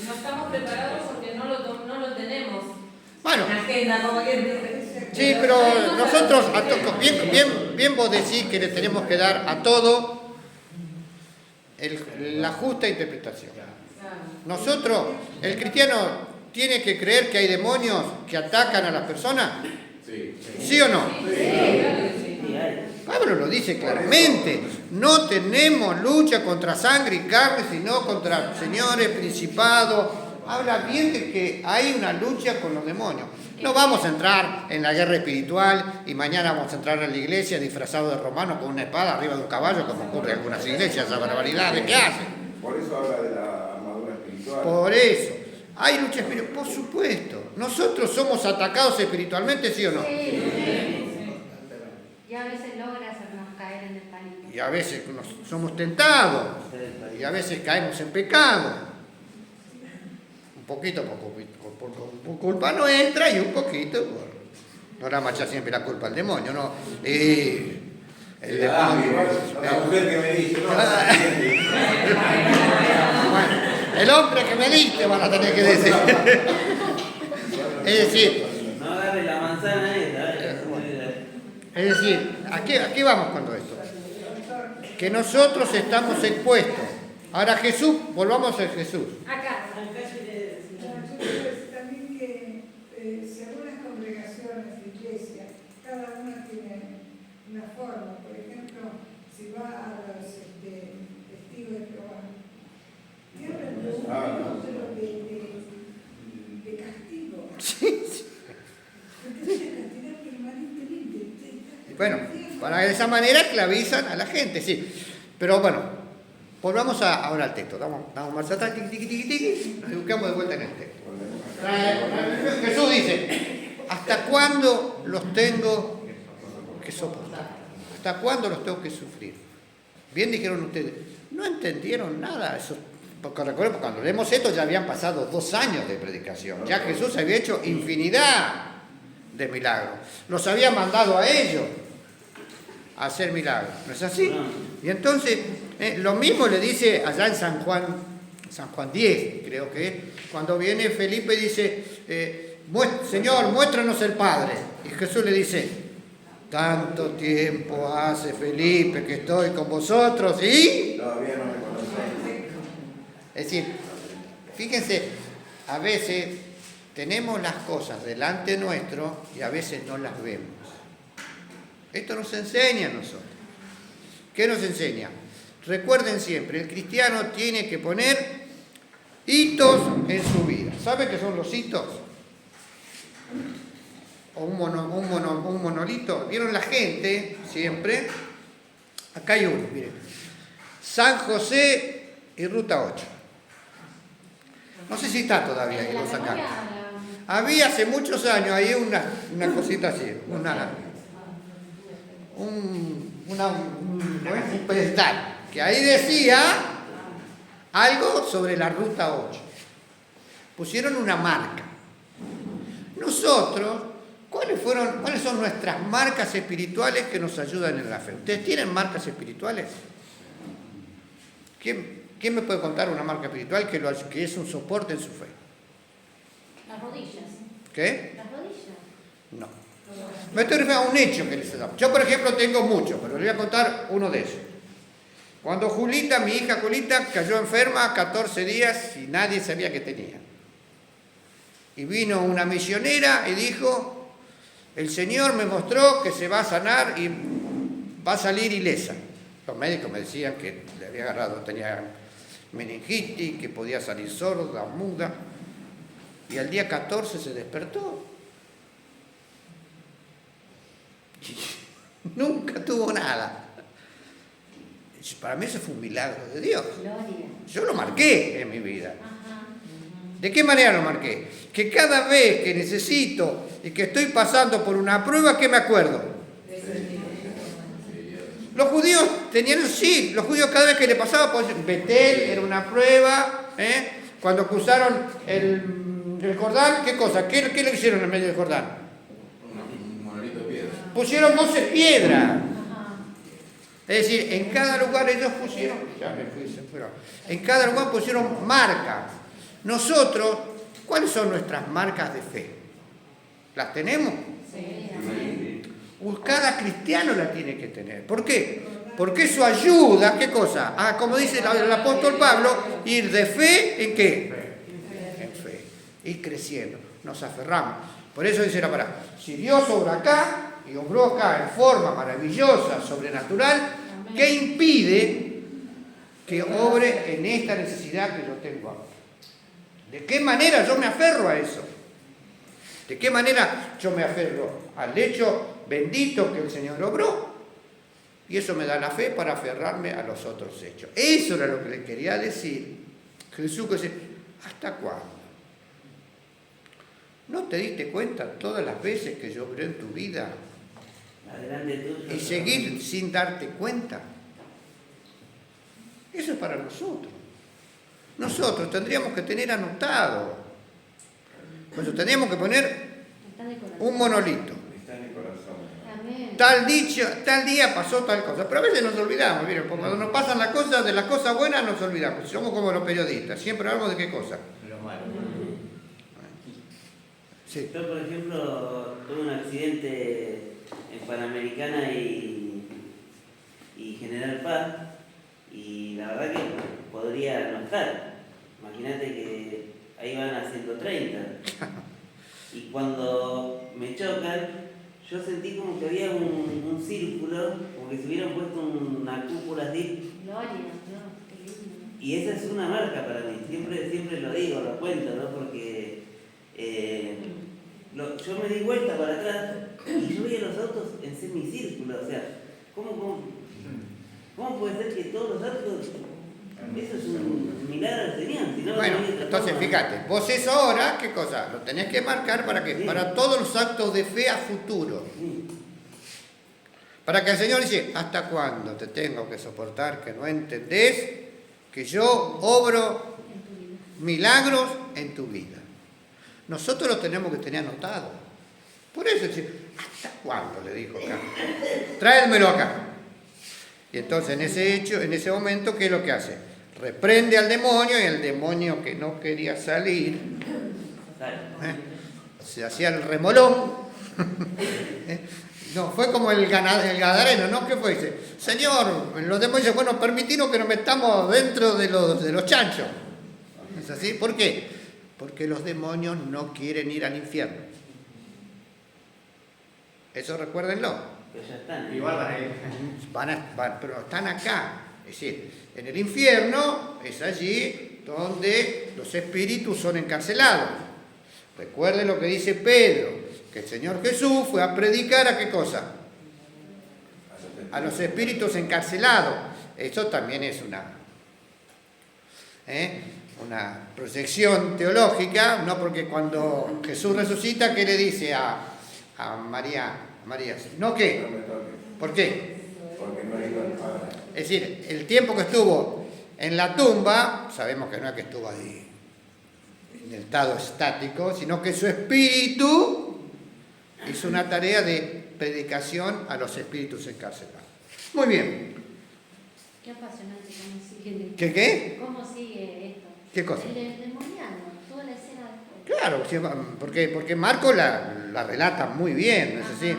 Speaker 2: no estamos preparados porque no lo tenemos
Speaker 1: Bueno,
Speaker 2: en agenda, como quien dice.
Speaker 1: sí, pero nosotros, bien vos decís que le tenemos que dar a todo la justa interpretación. Nosotros, el cristiano, tiene que creer que hay demonios que atacan a las personas.
Speaker 3: Sí.
Speaker 1: ¿Sí o no?
Speaker 2: Sí, claro que sí.
Speaker 5: Sí, hay.
Speaker 1: Pablo lo dice claramente. No tenemos lucha contra sangre y carne, sino contra señores, principados. Habla bien de que hay una lucha con los demonios. No vamos a entrar en la guerra espiritual y mañana vamos a entrar a la iglesia disfrazado de romano con una espada arriba de un caballo, como ocurre en algunas iglesias, esa barbaridad de qué hacen.
Speaker 3: Por eso habla de la armadura espiritual.
Speaker 1: Por eso. ¿Hay lucha espiritual? Por supuesto. ¿Nosotros somos atacados espiritualmente, sí o no?
Speaker 4: Y a veces logra hacernos caer en el pánico.
Speaker 1: Y a veces somos tentados. Y a veces caemos en pecado. Un poquito por culpa no entra y un poquito no la macha siempre la culpa al demonio, ¿no? El demonio.
Speaker 6: La mujer que me dice, no,
Speaker 1: Bueno, el hombre que me diste van a tener que decir. Es decir,
Speaker 5: No agarre la manzana esa.
Speaker 1: es decir, ¿a qué vamos con todo esto? Que nosotros estamos expuestos. Ahora Jesús, volvamos a Jesús.
Speaker 4: Acá.
Speaker 8: También que según las congregaciones, iglesias, cada una tiene una forma. Por ejemplo, si va a los testigos de Jehová, tienen un otro de castigo. Entonces, castigar permanentemente.
Speaker 1: Bueno, para de esa manera esclavizan a la gente, sí. Pero bueno, volvamos ahora al texto. Damos marcha atrás, tiqui, tiqui, tiqui, tiqui, nos buscamos de vuelta en el texto. Jesús dice, ¿hasta cuándo los tengo que soportar? ¿Hasta cuándo los tengo que sufrir? Bien dijeron ustedes, no entendieron nada. Eso, porque recuerden, cuando leemos esto ya habían pasado 2 años de predicación. Ya Jesús había hecho infinidad de milagros. Los había mandado a ellos a hacer milagros. ¿No es así? Y entonces, lo mismo le dice allá en San Juan 10, creo que es, cuando viene Felipe y dice, Señor, muéstranos el Padre. Y Jesús le dice, tanto tiempo hace, Felipe, que estoy con vosotros y
Speaker 3: Todavía no me conocen.
Speaker 1: es decir, fíjense, a veces tenemos las cosas delante nuestro y a veces no las vemos. Esto nos enseña a nosotros. ¿Qué nos enseña? Recuerden siempre, el cristiano tiene que poner hitos en su vida. ¿Saben qué son los hitos? O un monolito. ¿Vieron la gente siempre? Acá hay uno, miren. San José y Ruta 8. No sé si está todavía que lo sacaron. Había hace muchos años ahí una cosita así, un pedestal, que ahí decía algo sobre la Ruta 8. Pusieron una marca. Nosotros, ¿cuáles son nuestras marcas espirituales que nos ayudan en la fe? ¿Ustedes tienen marcas espirituales? ¿Quién me puede contar una marca espiritual que es un soporte en su fe?
Speaker 4: Las rodillas.
Speaker 1: ¿Qué?
Speaker 4: Las rodillas.
Speaker 1: No. Me estoy refiriendo a un hecho que les he dado. Yo, por ejemplo, tengo muchos, pero les voy a contar uno de esos. Cuando Julita, mi hija Julita, cayó enferma 14 días y nadie sabía que tenía. Y vino una misionera y dijo, el Señor me mostró que se va a sanar y va a salir ilesa. Los médicos me decían que le había agarrado, tenía meningitis, que podía salir sorda, muda. Y al día 14 se despertó. Y nunca tuvo nada. Para mí eso fue un milagro de Dios.
Speaker 4: Gloria.
Speaker 1: Yo lo marqué en mi vida.
Speaker 4: Ajá.
Speaker 1: ¿De qué manera lo marqué? Que cada vez que necesito y que estoy pasando por una prueba, ¿qué me acuerdo? Los judíos tenían sí, los judíos cada vez que le pasaba, pues Betel era una prueba, cuando cruzaron el Jordán, ¿qué cosa? ¿Qué le hicieron en medio del Jordán?
Speaker 6: Un monolito de piedra.
Speaker 1: Pusieron 12 piedras.
Speaker 4: Ajá.
Speaker 1: Es decir, en cada lugar ellos pusieron, ya me fui, se fueron. En cada lugar pusieron marcas. Nosotros, ¿cuáles son nuestras marcas de fe? ¿Las tenemos?
Speaker 4: Sí.
Speaker 1: Cada cristiano la tiene que tener. ¿Por qué? Porque eso ayuda, ¿qué cosa? Como dice el apóstol Pablo, ir de fe en qué? En fe. Ir creciendo. Nos aferramos. Por eso dice la palabra, si Dios obra acá, y obró acá en forma maravillosa, sobrenatural, que impide que obre en esta necesidad que yo tengo ahora. ¿De qué manera yo me aferro a eso? ¿De qué manera yo me aferro al hecho bendito que el Señor obró? Y eso me da la fe para aferrarme a los otros hechos. Eso era lo que le quería decir Jesús, que dice, ¿hasta cuándo? ¿No te diste cuenta todas las veces que yo obré en tu vida?
Speaker 5: Adelante tú.
Speaker 1: Y seguir sin darte cuenta. Eso es para nosotros. Nosotros tendríamos que tener anotado. Pues tendríamos que poner
Speaker 4: Está de corazón.
Speaker 1: un monolito.
Speaker 3: Está en el corazón.
Speaker 4: Amén.
Speaker 1: Tal día pasó tal cosa. Pero a veces nos olvidamos, miren, porque cuando nos pasan las cosas, de las cosas buenas nos olvidamos. Somos como los periodistas, siempre hablamos de qué cosa.
Speaker 5: Lo malo.
Speaker 1: Sí.
Speaker 5: Yo, por ejemplo, tuve un accidente en Panamericana y General Paz, y la verdad que podría no estar. Imagínate que ahí van a 130. Y cuando me chocan, yo sentí como que había un círculo, como que se hubieran puesto una cúpula así.
Speaker 4: Gloria, Dios, qué lindo.
Speaker 5: Y esa es una marca para mí, siempre lo digo, lo cuento, ¿no? Porque yo me di vuelta para atrás y yo veía los autos en semicírculo, o sea, ¿cómo puede ser que todos los autos, eso es un milagro del Señor? Si no,
Speaker 1: Bueno,
Speaker 5: no hay otra
Speaker 1: entonces
Speaker 5: forma.
Speaker 1: fíjate, vos eso ahora, ¿qué cosa? Lo tenés que marcar para qué?
Speaker 5: Sí.
Speaker 1: Para todos los actos de fe a futuro.
Speaker 5: Sí.
Speaker 1: Para que el Señor dice, ¿hasta cuándo te tengo que soportar que no entendés que yo obro
Speaker 4: En tu vida.
Speaker 1: milagros en tu vida? Nosotros lo tenemos que tener anotado. Por eso dice, ¿hasta cuándo? Le dijo acá. Tráemelo acá. Y entonces en ese momento, ¿qué es lo que hace? Reprende al demonio, y el demonio que no quería salir, se hacía el remolón. No, fue como el gadareno, ¿no? ¿Qué fue? Dice, Señor, los demonios dicen, bueno, permitimos que nos metamos dentro de los chanchos. ¿Es así? ¿Por qué? Porque los demonios no quieren ir al infierno. Eso recuérdenlo.
Speaker 5: Pero ya están.
Speaker 6: Igual van a ir.
Speaker 1: Pero están acá. Es decir, en el infierno es allí donde los espíritus son encarcelados. Recuerden lo que dice Pedro, que el Señor Jesús fue a predicar ¿a qué cosa? A los espíritus encarcelados. Eso también es una proyección teológica, ¿no? Porque cuando Jesús resucita, ¿qué le dice a María? ¿No qué?
Speaker 3: No me toques,
Speaker 1: ¿Por qué?
Speaker 3: porque no he ido al Padre.
Speaker 1: Es decir, el tiempo que estuvo en la tumba, sabemos que no es que estuvo ahí en estado estático, sino que su espíritu hizo una tarea de predicación a los espíritus encarcelados. Muy bien.
Speaker 4: Qué apasionante cómo sigue.
Speaker 1: ¿Qué?
Speaker 4: ¿Cómo sigue esto?
Speaker 1: ¿Qué cosa?
Speaker 4: El demoniano, toda la escena después.
Speaker 1: Claro, sí, porque Marco la relata muy bien, ¿no es así?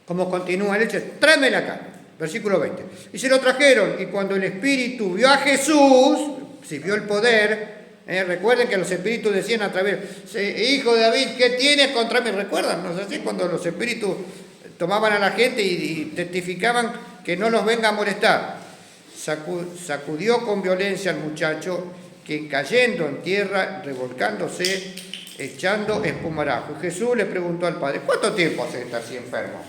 Speaker 1: Como continúa el hecho, tráemela acá, versículo 20. Y se lo trajeron, y cuando el espíritu vio a Jesús, si vio el poder, recuerden que los espíritus decían a través, hijo de David, ¿qué tienes contra mí? ¿Recuerdan? ¿No es así? Cuando los espíritus tomaban a la gente y testificaban que no los venga a molestar. Sacudió con violencia al muchacho, que cayendo en tierra, revolcándose, echando espumarajo. Y Jesús le preguntó al padre, ¿cuánto tiempo hace que está así enfermo?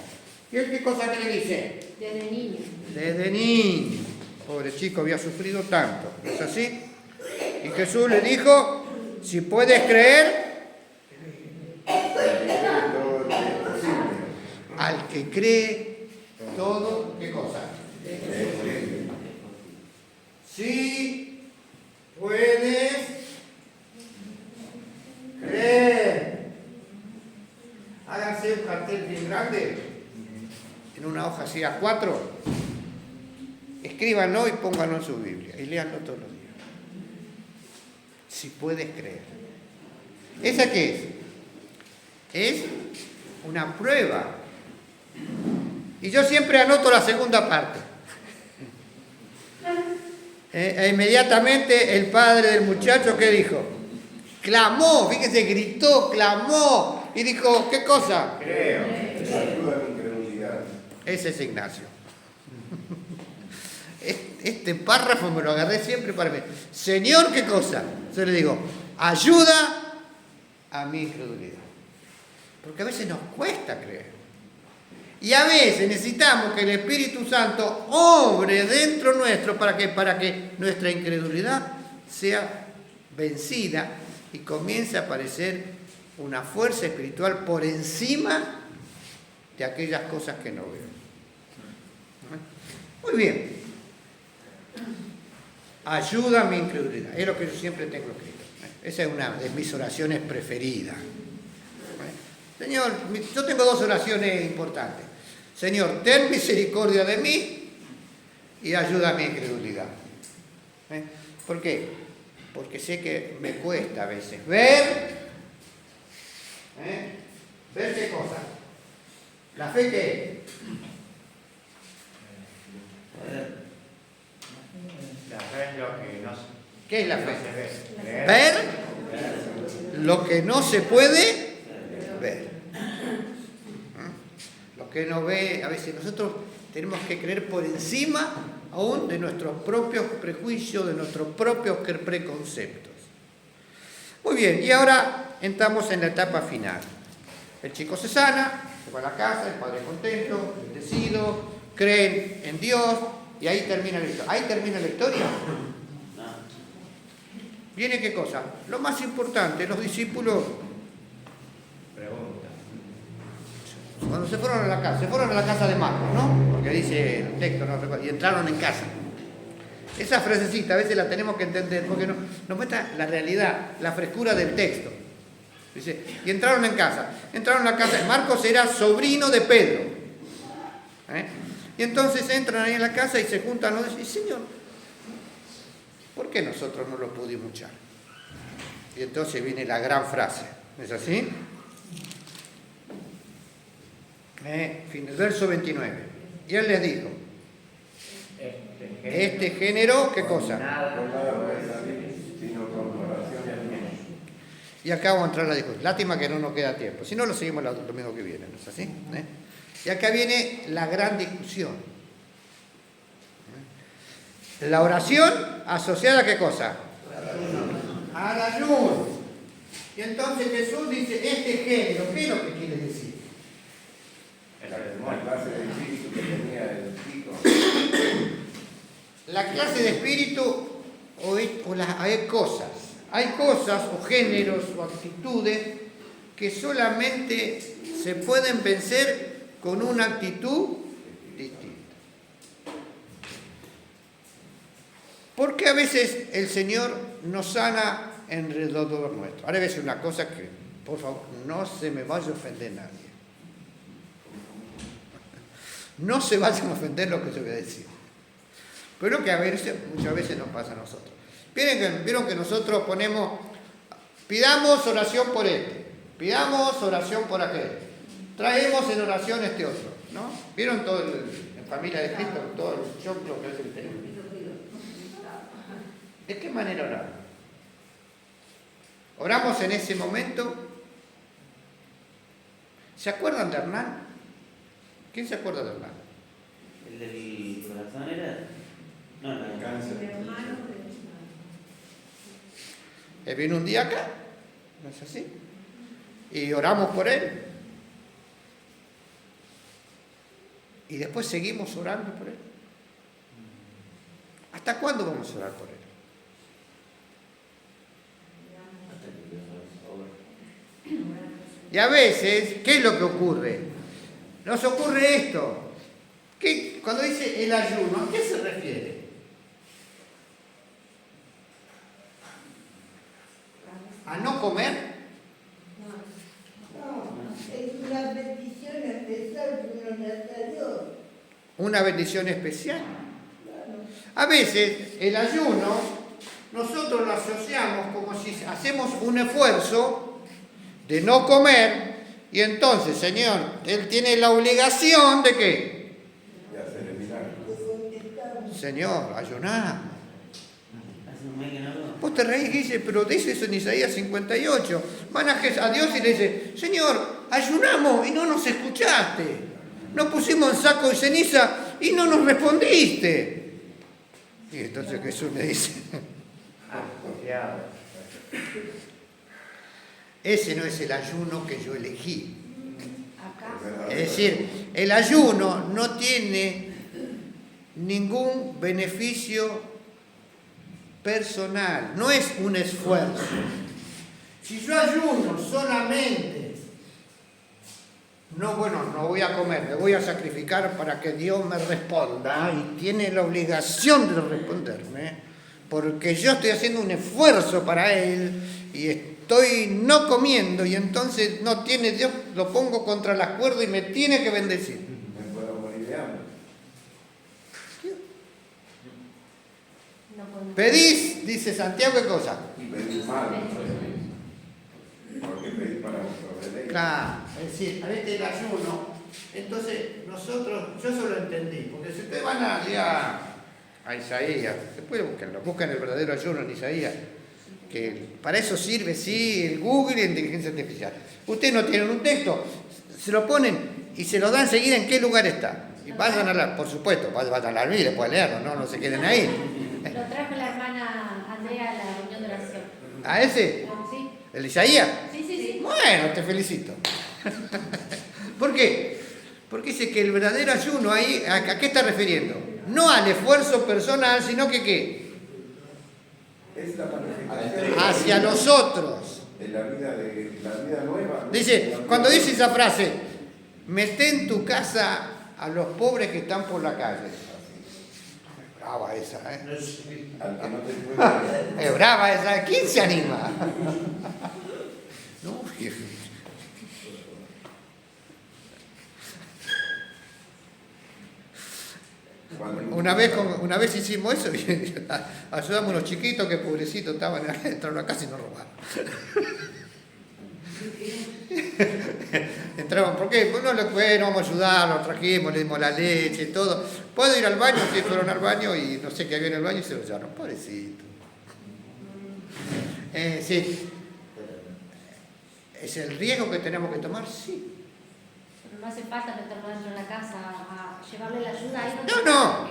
Speaker 1: ¿Y él qué cosa que le dice?
Speaker 4: Desde niño.
Speaker 1: Desde niño. Pobre chico, había sufrido tanto. ¿No es así? Y Jesús le dijo, si puedes creer,
Speaker 3: Todo es posible.
Speaker 1: al que cree todo, ¿qué cosa? Si puedes creer. Háganse un cartel bien grande, en una hoja así A4, escríbanlo y pónganlo en su Biblia y léanlo todos los días. Si puedes creer. ¿Esa qué es? Es una prueba. Y yo siempre anoto la segunda parte. Inmediatamente el padre del muchacho, ¿qué dijo? Clamó, fíjese, gritó, clamó, y dijo, ¿qué cosa?
Speaker 3: Creo. Ayuda a mi incredulidad.
Speaker 1: Ese es Ignacio. Este párrafo me lo agarré siempre para mí. Señor, ¿qué cosa? Yo le digo, ayuda a mi incredulidad. Porque a veces nos cuesta creer. Y a veces necesitamos que el Espíritu Santo obre dentro nuestro para que nuestra incredulidad sea vencida y comience a aparecer una fuerza espiritual por encima de aquellas cosas que no veo. Muy bien. Ayuda a mi incredulidad. Es lo que yo siempre tengo escrito. Esa es una de mis oraciones preferidas. Señor, yo tengo 2 oraciones importantes. Señor, ten misericordia de mí y ayuda a mi incredulidad. ¿Por qué? Porque sé que me cuesta a veces ver. ¿Ver qué cosa? ¿La fe qué es?
Speaker 9: La fe es lo que no se
Speaker 1: ¿Qué es la fe?
Speaker 9: ve.
Speaker 1: Ver lo que no se puede ver. Lo que no ve, a veces nosotros tenemos que creer por encima aún de nuestros propios prejuicios, de nuestros propios preconceptos. Muy bien, y ahora entramos en la etapa final. El chico se sana, se va a la casa, el padre contento, bendecido, creen en Dios y ahí termina la historia. ¿Ahí termina la historia? ¿Viene qué cosa? Lo más importante, los discípulos,
Speaker 9: Pregunta.
Speaker 1: cuando se fueron a la casa de Marcos, ¿no? Porque dice el texto, no recuerdo, y entraron en casa. Esa frasecita a veces la tenemos que entender porque nos muestra la realidad, la frescura del texto. Dice, y entraron en casa. Entraron a la casa. Marcos era sobrino de Pedro. Y entonces entran ahí en la casa y se juntan los dos y dicen, Señor, ¿por qué nosotros no lo pudimos echar? Y entonces viene la gran frase. ¿Es así? Fin del verso 29. Y él les dijo, este género, ¿qué cosa?
Speaker 9: Nada.
Speaker 3: Por nada puede salir, sino con oraciones mías.
Speaker 1: Y acá vamos a entrar a la discusión. Lástima que no nos queda tiempo. Si no, lo seguimos el domingo que viene, ¿no es así? Y acá viene la gran discusión. La oración asociada a qué cosa? Al ayuno. Y entonces Jesús dice, este género, ¿qué es lo que quiere decir?
Speaker 3: La clase de espíritu que tenía el chico.
Speaker 1: La clase de espíritu hay cosas o géneros o actitudes que solamente se pueden vencer con una actitud distinta. Porque a veces el Señor nos sana alrededor nuestro. Ahora voy a decir una cosa que, por favor, no se me vaya a ofender nadie. No se vayan a ofender lo que yo voy a decir. Pero que a veces, muchas veces nos pasa a nosotros. Vieron que nosotros pidamos oración por este, pidamos oración por aquel, traemos en oración este otro, ¿no? ¿Vieron todo en familia de Cristo, todo el choclo que a veces tenemos? ¿De qué manera oramos? Oramos en ese momento. ¿Se acuerdan de Hernán? ¿Quién se acuerda de Hernán?
Speaker 5: ¿El del corazón era? No,
Speaker 3: El cáncer.
Speaker 1: Él vino un día acá, ¿no es así? Y oramos por él. Y después seguimos orando por él. ¿Hasta cuándo vamos a orar por él? Y a veces, ¿qué es lo que ocurre? Nos ocurre esto. Cuando dice el ayuno, ¿a qué se refiere? ¿A no comer?
Speaker 10: No, es una bendición especial que uno le hace a Dios.
Speaker 1: Una bendición especial.
Speaker 10: Claro.
Speaker 1: A veces el ayuno nosotros lo asociamos como si hacemos un esfuerzo de no comer y entonces, Señor, Él tiene la obligación de ¿qué?
Speaker 3: De hacer el milagro.
Speaker 10: De contestar.
Speaker 1: Señor, ayuná.
Speaker 5: Hace un mes que no hago.
Speaker 1: Vos te reís, Guille, pero dice eso en Isaías 58. Van a Dios y le dice, Señor, ayunamos y no nos escuchaste. Nos pusimos en saco y ceniza y no nos respondiste. Y entonces Jesús le dice, ese no es el ayuno que yo elegí. Es decir, el ayuno no tiene ningún beneficio personal, no es un esfuerzo. Si yo ayuno solamente, no voy a comer, me voy a sacrificar para que Dios me responda y tiene la obligación de responderme, porque yo estoy haciendo un esfuerzo para Él y estoy no comiendo y entonces no tiene Dios, lo pongo contra las cuerdas y me tiene que bendecir.
Speaker 3: Me puedo morir de hambre.
Speaker 4: No podemos.
Speaker 1: Pedís, dice Santiago, ¿qué cosa?
Speaker 3: Y pedís mal. Porque pedís para vuestro deleite.
Speaker 1: Claro, es decir, a este el ayuno, entonces yo eso lo entendí, porque si ustedes van a Isaías, después buscan el verdadero ayuno en Isaías, que para eso sirve, sí, el Google y la inteligencia artificial. Ustedes no tienen un texto, se lo ponen y se lo dan enseguida en qué lugar está. Y vayan por supuesto, vayan a la Biblia, pueden leerlo, no se queden ahí.
Speaker 4: Lo trajo la hermana Andrea a la reunión de oración.
Speaker 1: ¿A ese?
Speaker 4: Sí.
Speaker 1: ¿El Isaías?
Speaker 4: Sí.
Speaker 1: Bueno, te felicito. ¿Por qué? Porque dice que el verdadero ayuno ahí, ¿a qué está refiriendo? No al esfuerzo personal, sino que ¿qué?
Speaker 3: Es la planificación
Speaker 1: Hacia los otros.
Speaker 3: de la vida nueva.
Speaker 1: Dice, cuando dice esa frase, mete en tu casa a los pobres que están por la calle. Brava esa, ¿eh?
Speaker 3: Al que no te puede.
Speaker 1: Es brava esa. ¿Quién se anima? No, jefe. Una vez hicimos eso y ayudamos a unos chiquitos que pobrecitos estaban entraron a casa y nos robaron. Entraban, ¿por qué? Pues bueno, vamos a ayudarlos, trajimos, le dimos la leche, todo. ¿Puedo ir al baño? Sí, fueron al baño y no sé qué había en el baño y se lo llevaron. Pobrecito. Sí. ¿Es el riesgo que tenemos que tomar? Sí.
Speaker 4: Pero no hace falta meterlo dentro de la casa a llevarle la ayuda ahí.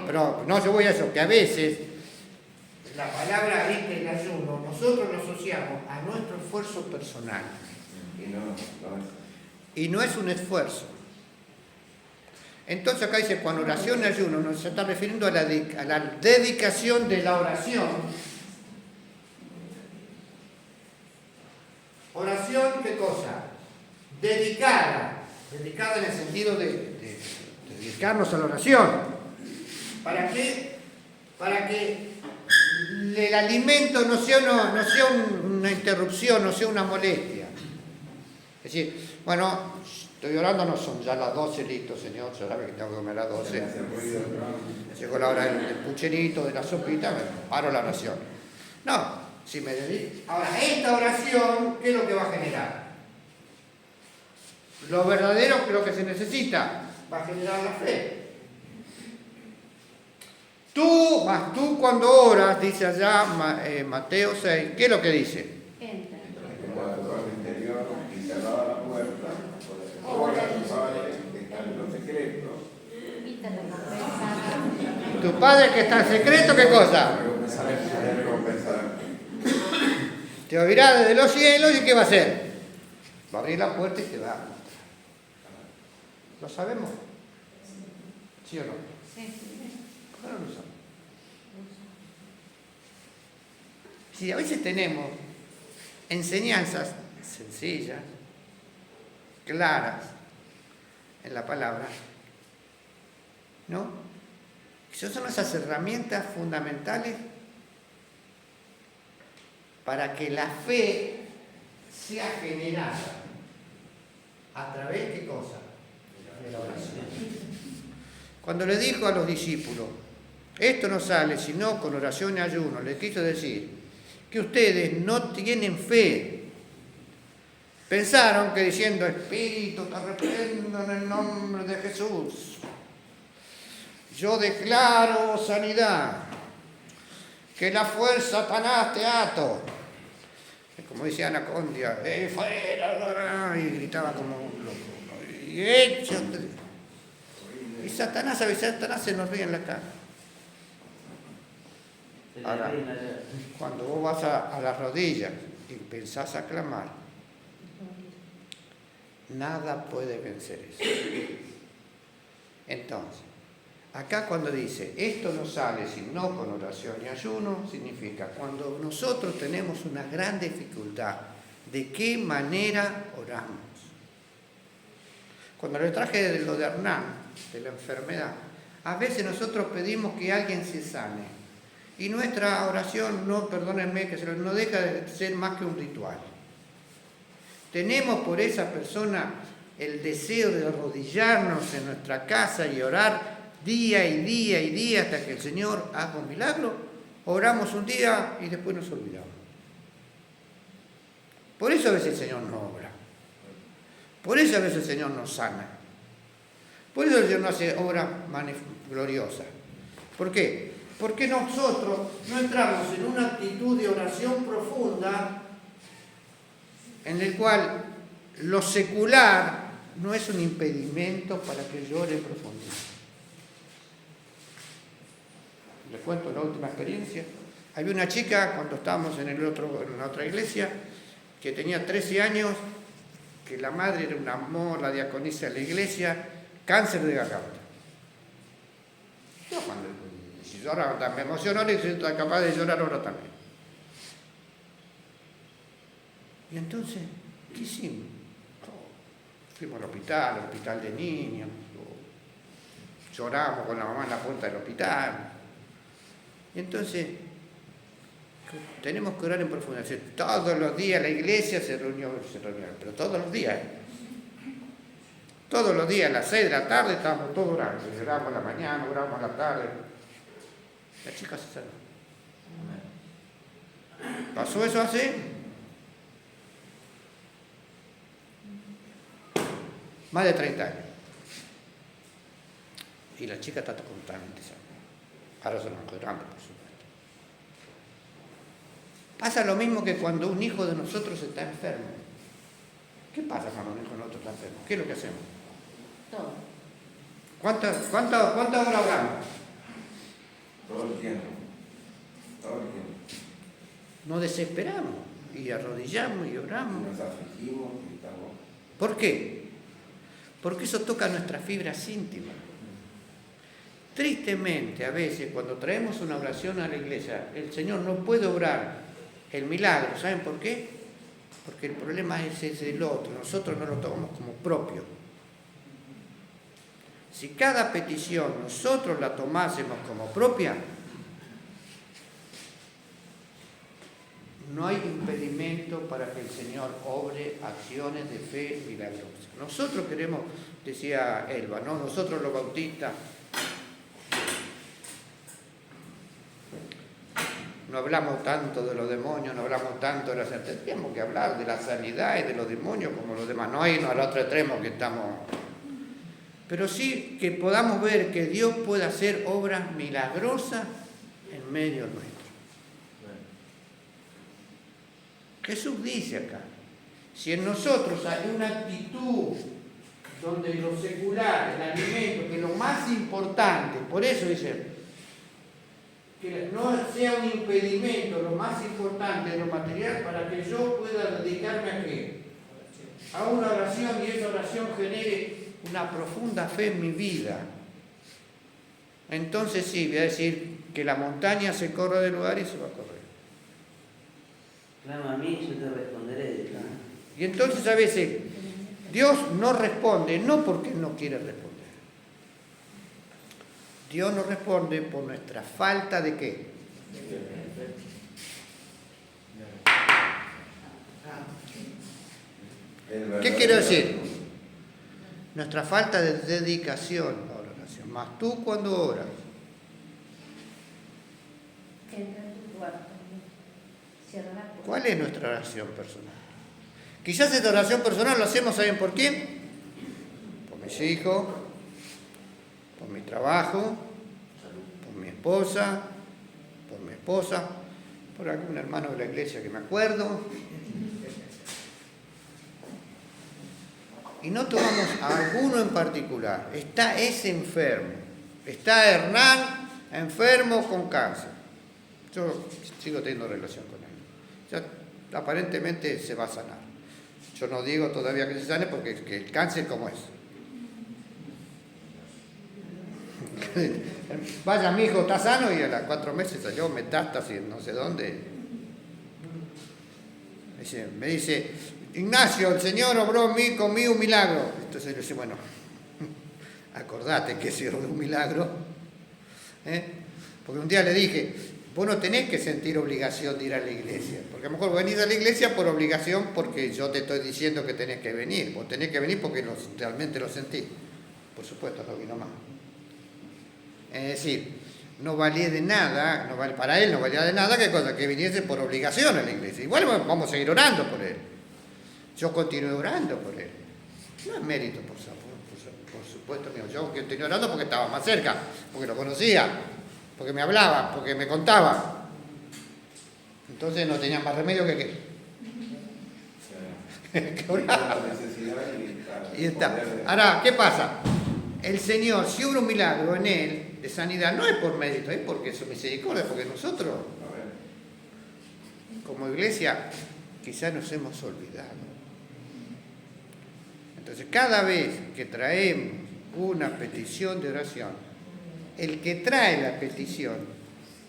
Speaker 1: Pero no, yo voy a eso, que a veces la palabra el ayuno, nosotros lo asociamos a nuestro esfuerzo personal. Y no es un esfuerzo. Entonces acá dice, cuando oración y ayuno, nos está refiriendo a la dedicación de la oración. Oración, ¿qué cosa? Dedicada en el sentido de dedicarnos a la oración. ¿Para qué? Para que el alimento no sea una interrupción, no sea una molestia. Es decir, bueno, estoy orando, no son ya las 12, listo, Señor, yo sabe que tengo que comer a las 12. Llegó la hora del pucherito, de la sopita, me paro la oración. No, si me dedico. Ahora, esta oración, ¿qué es lo que va a generar? Lo verdadero, que lo que se necesita, va a generar la fe. Tú cuando oras, dice allá Mateo 6, ¿qué es lo que dice?
Speaker 4: Entra.
Speaker 3: Cuando al interior y cerrada la puerta, ora a tu Padre que está en lo secreto.
Speaker 1: Tu Padre que está en secreto, ¿qué cosa?
Speaker 3: Recompensar.
Speaker 1: Te oirá desde los cielos y ¿qué va a hacer? Va a abrir la puerta y te va a mostrar. ¿Lo sabemos? ¿Sí o no?
Speaker 4: Sí.
Speaker 1: ¿Cómo no lo sabemos? Si a veces tenemos enseñanzas sencillas, claras en la palabra, ¿no? Esas son esas herramientas fundamentales para que la fe sea generada a través de qué cosa? De la oración. Cuando le dijo a los discípulos, esto no sale sino con oración y ayuno, les quiso decir que ustedes no tienen fe. Pensaron que diciendo, Espíritu, te reprendo en el nombre de Jesús. Yo declaro sanidad. que la fuerza Satanás te ato. Como decía Anacondia, fuera, y gritaba como un loco. Y échate. Y Satanás, a veces Satanás se nos ríe en la cara. Ahora, cuando vos vas a las rodillas y pensás a clamar, nada puede vencer eso. Entonces, acá cuando dice, esto no sale sino con oración y ayuno, significa cuando nosotros tenemos una gran dificultad, ¿de qué manera oramos? Cuando le traje de lo de Hernán, de la enfermedad, a veces nosotros pedimos que alguien se sane. Y nuestra oración, no, perdónenme, no deja de ser más que un ritual. Tenemos por esa persona el deseo de arrodillarnos en nuestra casa y orar día y día y día hasta que el Señor haga un milagro. Oramos un día y después nos olvidamos. Por eso a veces el Señor no obra. Por eso a veces el Señor nos sana. Por eso el Señor no hace obras gloriosas. ¿Por qué? Porque nosotros no entramos en una actitud de oración profunda en el cual lo secular no es un impedimento para que yo ore en profundidad. Les cuento la última experiencia. Había una chica cuando estábamos en la otra iglesia que tenía 13 años, que la madre era un amor, la diaconisa de la iglesia, cáncer de garganta. Yo cuando si llora, me emocionó y soy capaz de llorar ahora también. Y entonces, ¿qué hicimos? Fuimos al hospital de niños, lloramos con la mamá en la puerta del hospital. Y entonces, tenemos que orar en profundidad. Todos los días la iglesia se reunió, pero todos los días. Todos los días a las 6 de la tarde estábamos todos orando. Oramos a la mañana, oramos a la tarde. La chica se sanó. ¿Pasó eso hace? Más de 30 años. Y la chica está totalmente sana. Ahora se nos encontramos, por supuesto. Pasa lo mismo que cuando un hijo de nosotros está enfermo. ¿Qué pasa cuando un hijo de nosotros está enfermo? ¿Qué es lo que hacemos?
Speaker 4: Todo.
Speaker 1: ¿Cuántas horas oramos?
Speaker 3: Todo el tiempo.
Speaker 1: Nos desesperamos y arrodillamos y oramos.
Speaker 3: Nos afligimos y estamos.
Speaker 1: ¿Por qué? Porque eso toca nuestras fibras íntimas. Tristemente, a veces, cuando traemos una oración a la iglesia, el Señor no puede obrar el milagro. ¿Saben por qué? Porque el problema es el otro. Nosotros no lo tomamos como propio. Si cada petición nosotros la tomásemos como propia, no hay impedimento para que el Señor obre acciones de fe milagrosas. Nosotros queremos, decía Elba, ¿no? Nosotros los bautistas no hablamos tanto de los demonios, no hablamos tanto de la sanidad. Tenemos que hablar de la sanidad y de los demonios como los demás. No irnos al otro extremo que estamos. Pero sí que podamos ver que Dios puede hacer obras milagrosas en medio nuestro. Jesús dice acá, si en nosotros hay una actitud donde lo secular, el alimento, que es lo más importante, por eso dice, que no sea un impedimento, lo más importante de lo material, para que yo pueda dedicarme a qué? A una oración y esa oración genere una profunda fe en mi vida. Entonces sí, voy a decir que la montaña se corre del lugar y se va a correr.
Speaker 5: Clama a mí, yo te responderé.
Speaker 1: Y entonces a veces Dios no responde, no porque no quiere responder. Dios nos responde por nuestra falta de ¿qué? ¿Qué quiero decir? Nuestra falta de dedicación a la oración. Más tú cuando oras.
Speaker 4: Entra en tu cuarto. Cierra la puerta.
Speaker 1: ¿Cuál es nuestra oración personal? Quizás esta oración personal lo hacemos, ¿saben por quién? Por mis hijos, por mi trabajo, por mi esposa, por mi esposa, por algún hermano de la iglesia que me acuerdo. Y no tomamos a alguno en particular. Está ese enfermo. Está Hernán enfermo con cáncer. Yo sigo teniendo relación con él. Ya, aparentemente se va a sanar. Yo no digo todavía que se sane porque que el cáncer como es. Vaya, mi hijo está sano y a los 4 meses salió metástasis en no sé dónde. Me dice, Ignacio, el Señor obró conmigo un milagro. Entonces yo dice, bueno, acordate que ese obró un milagro. Porque un día le dije, vos no tenés que sentir obligación de ir a la iglesia. Porque a lo mejor venís a la iglesia por obligación porque yo te estoy diciendo que tenés que venir. Vos tenés que venir porque realmente lo sentís. Por supuesto, no vino más. Es decir, no valía de nada, para él no valía de nada que viniese por obligación a la iglesia. Igual vamos a seguir orando por él. Yo continué orando por él. No es mérito, por supuesto mío. Yo continué orando porque estaba más cerca, porque lo conocía, porque me hablaba, porque me contaba. Entonces no tenía más remedio que orar. Y está. Ahora, ¿qué pasa? El Señor, si hubo un milagro en él de sanidad, no es por mérito, es porque es su misericordia, porque nosotros, como iglesia, quizás nos hemos olvidado. Entonces, cada vez que traemos una petición de oración, el que trae la petición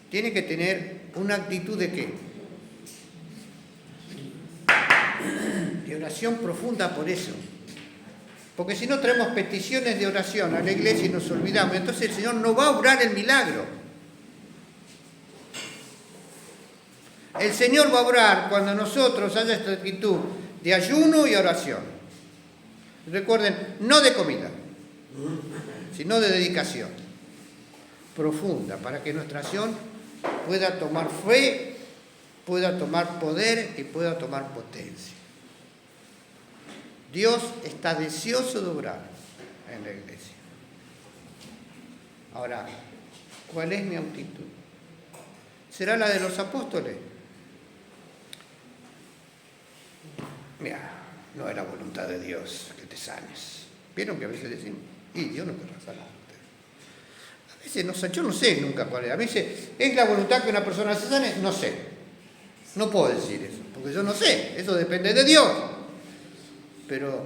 Speaker 1: tiene que tener una actitud de ¿qué? De oración profunda por eso. Porque si no traemos peticiones de oración a la iglesia y nos olvidamos, entonces el Señor no va a obrar el milagro. El Señor va a obrar cuando nosotros haya esta actitud de ayuno y oración. Recuerden, no de comida, sino de dedicación profunda, para que nuestra acción pueda tomar fe, pueda tomar poder y pueda tomar potencia. Dios está deseoso de obrar en la iglesia. Ahora, ¿cuál es mi actitud? ¿Será la de los apóstoles? Mira, no es la voluntad de Dios que te sanes. ¿Vieron que a veces decimos, y Dios no querrá sanarte? A veces no, yo no sé nunca cuál es. A veces, ¿es la voluntad que una persona se sane? No sé. No puedo decir eso, porque yo no sé. Eso depende de Dios. Pero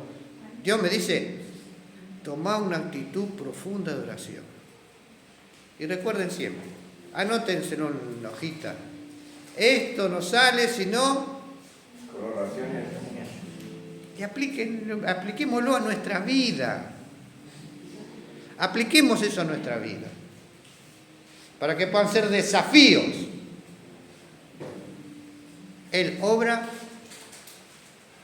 Speaker 1: Dios me dice, toma una actitud profunda de oración. Y recuerden siempre, anótense en una hojita, esto no sale sino
Speaker 3: Con oraciones.
Speaker 1: y apliquémoslo a nuestra vida. Apliquemos eso a nuestra vida. Para que puedan ser desafíos. Él obra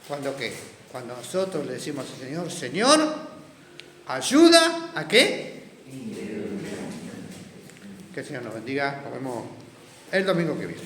Speaker 1: cuando ¿qué? Cuando nosotros le decimos al Señor, Señor, ayuda a ¿qué? Que el Señor nos bendiga. Nos vemos el domingo que viene.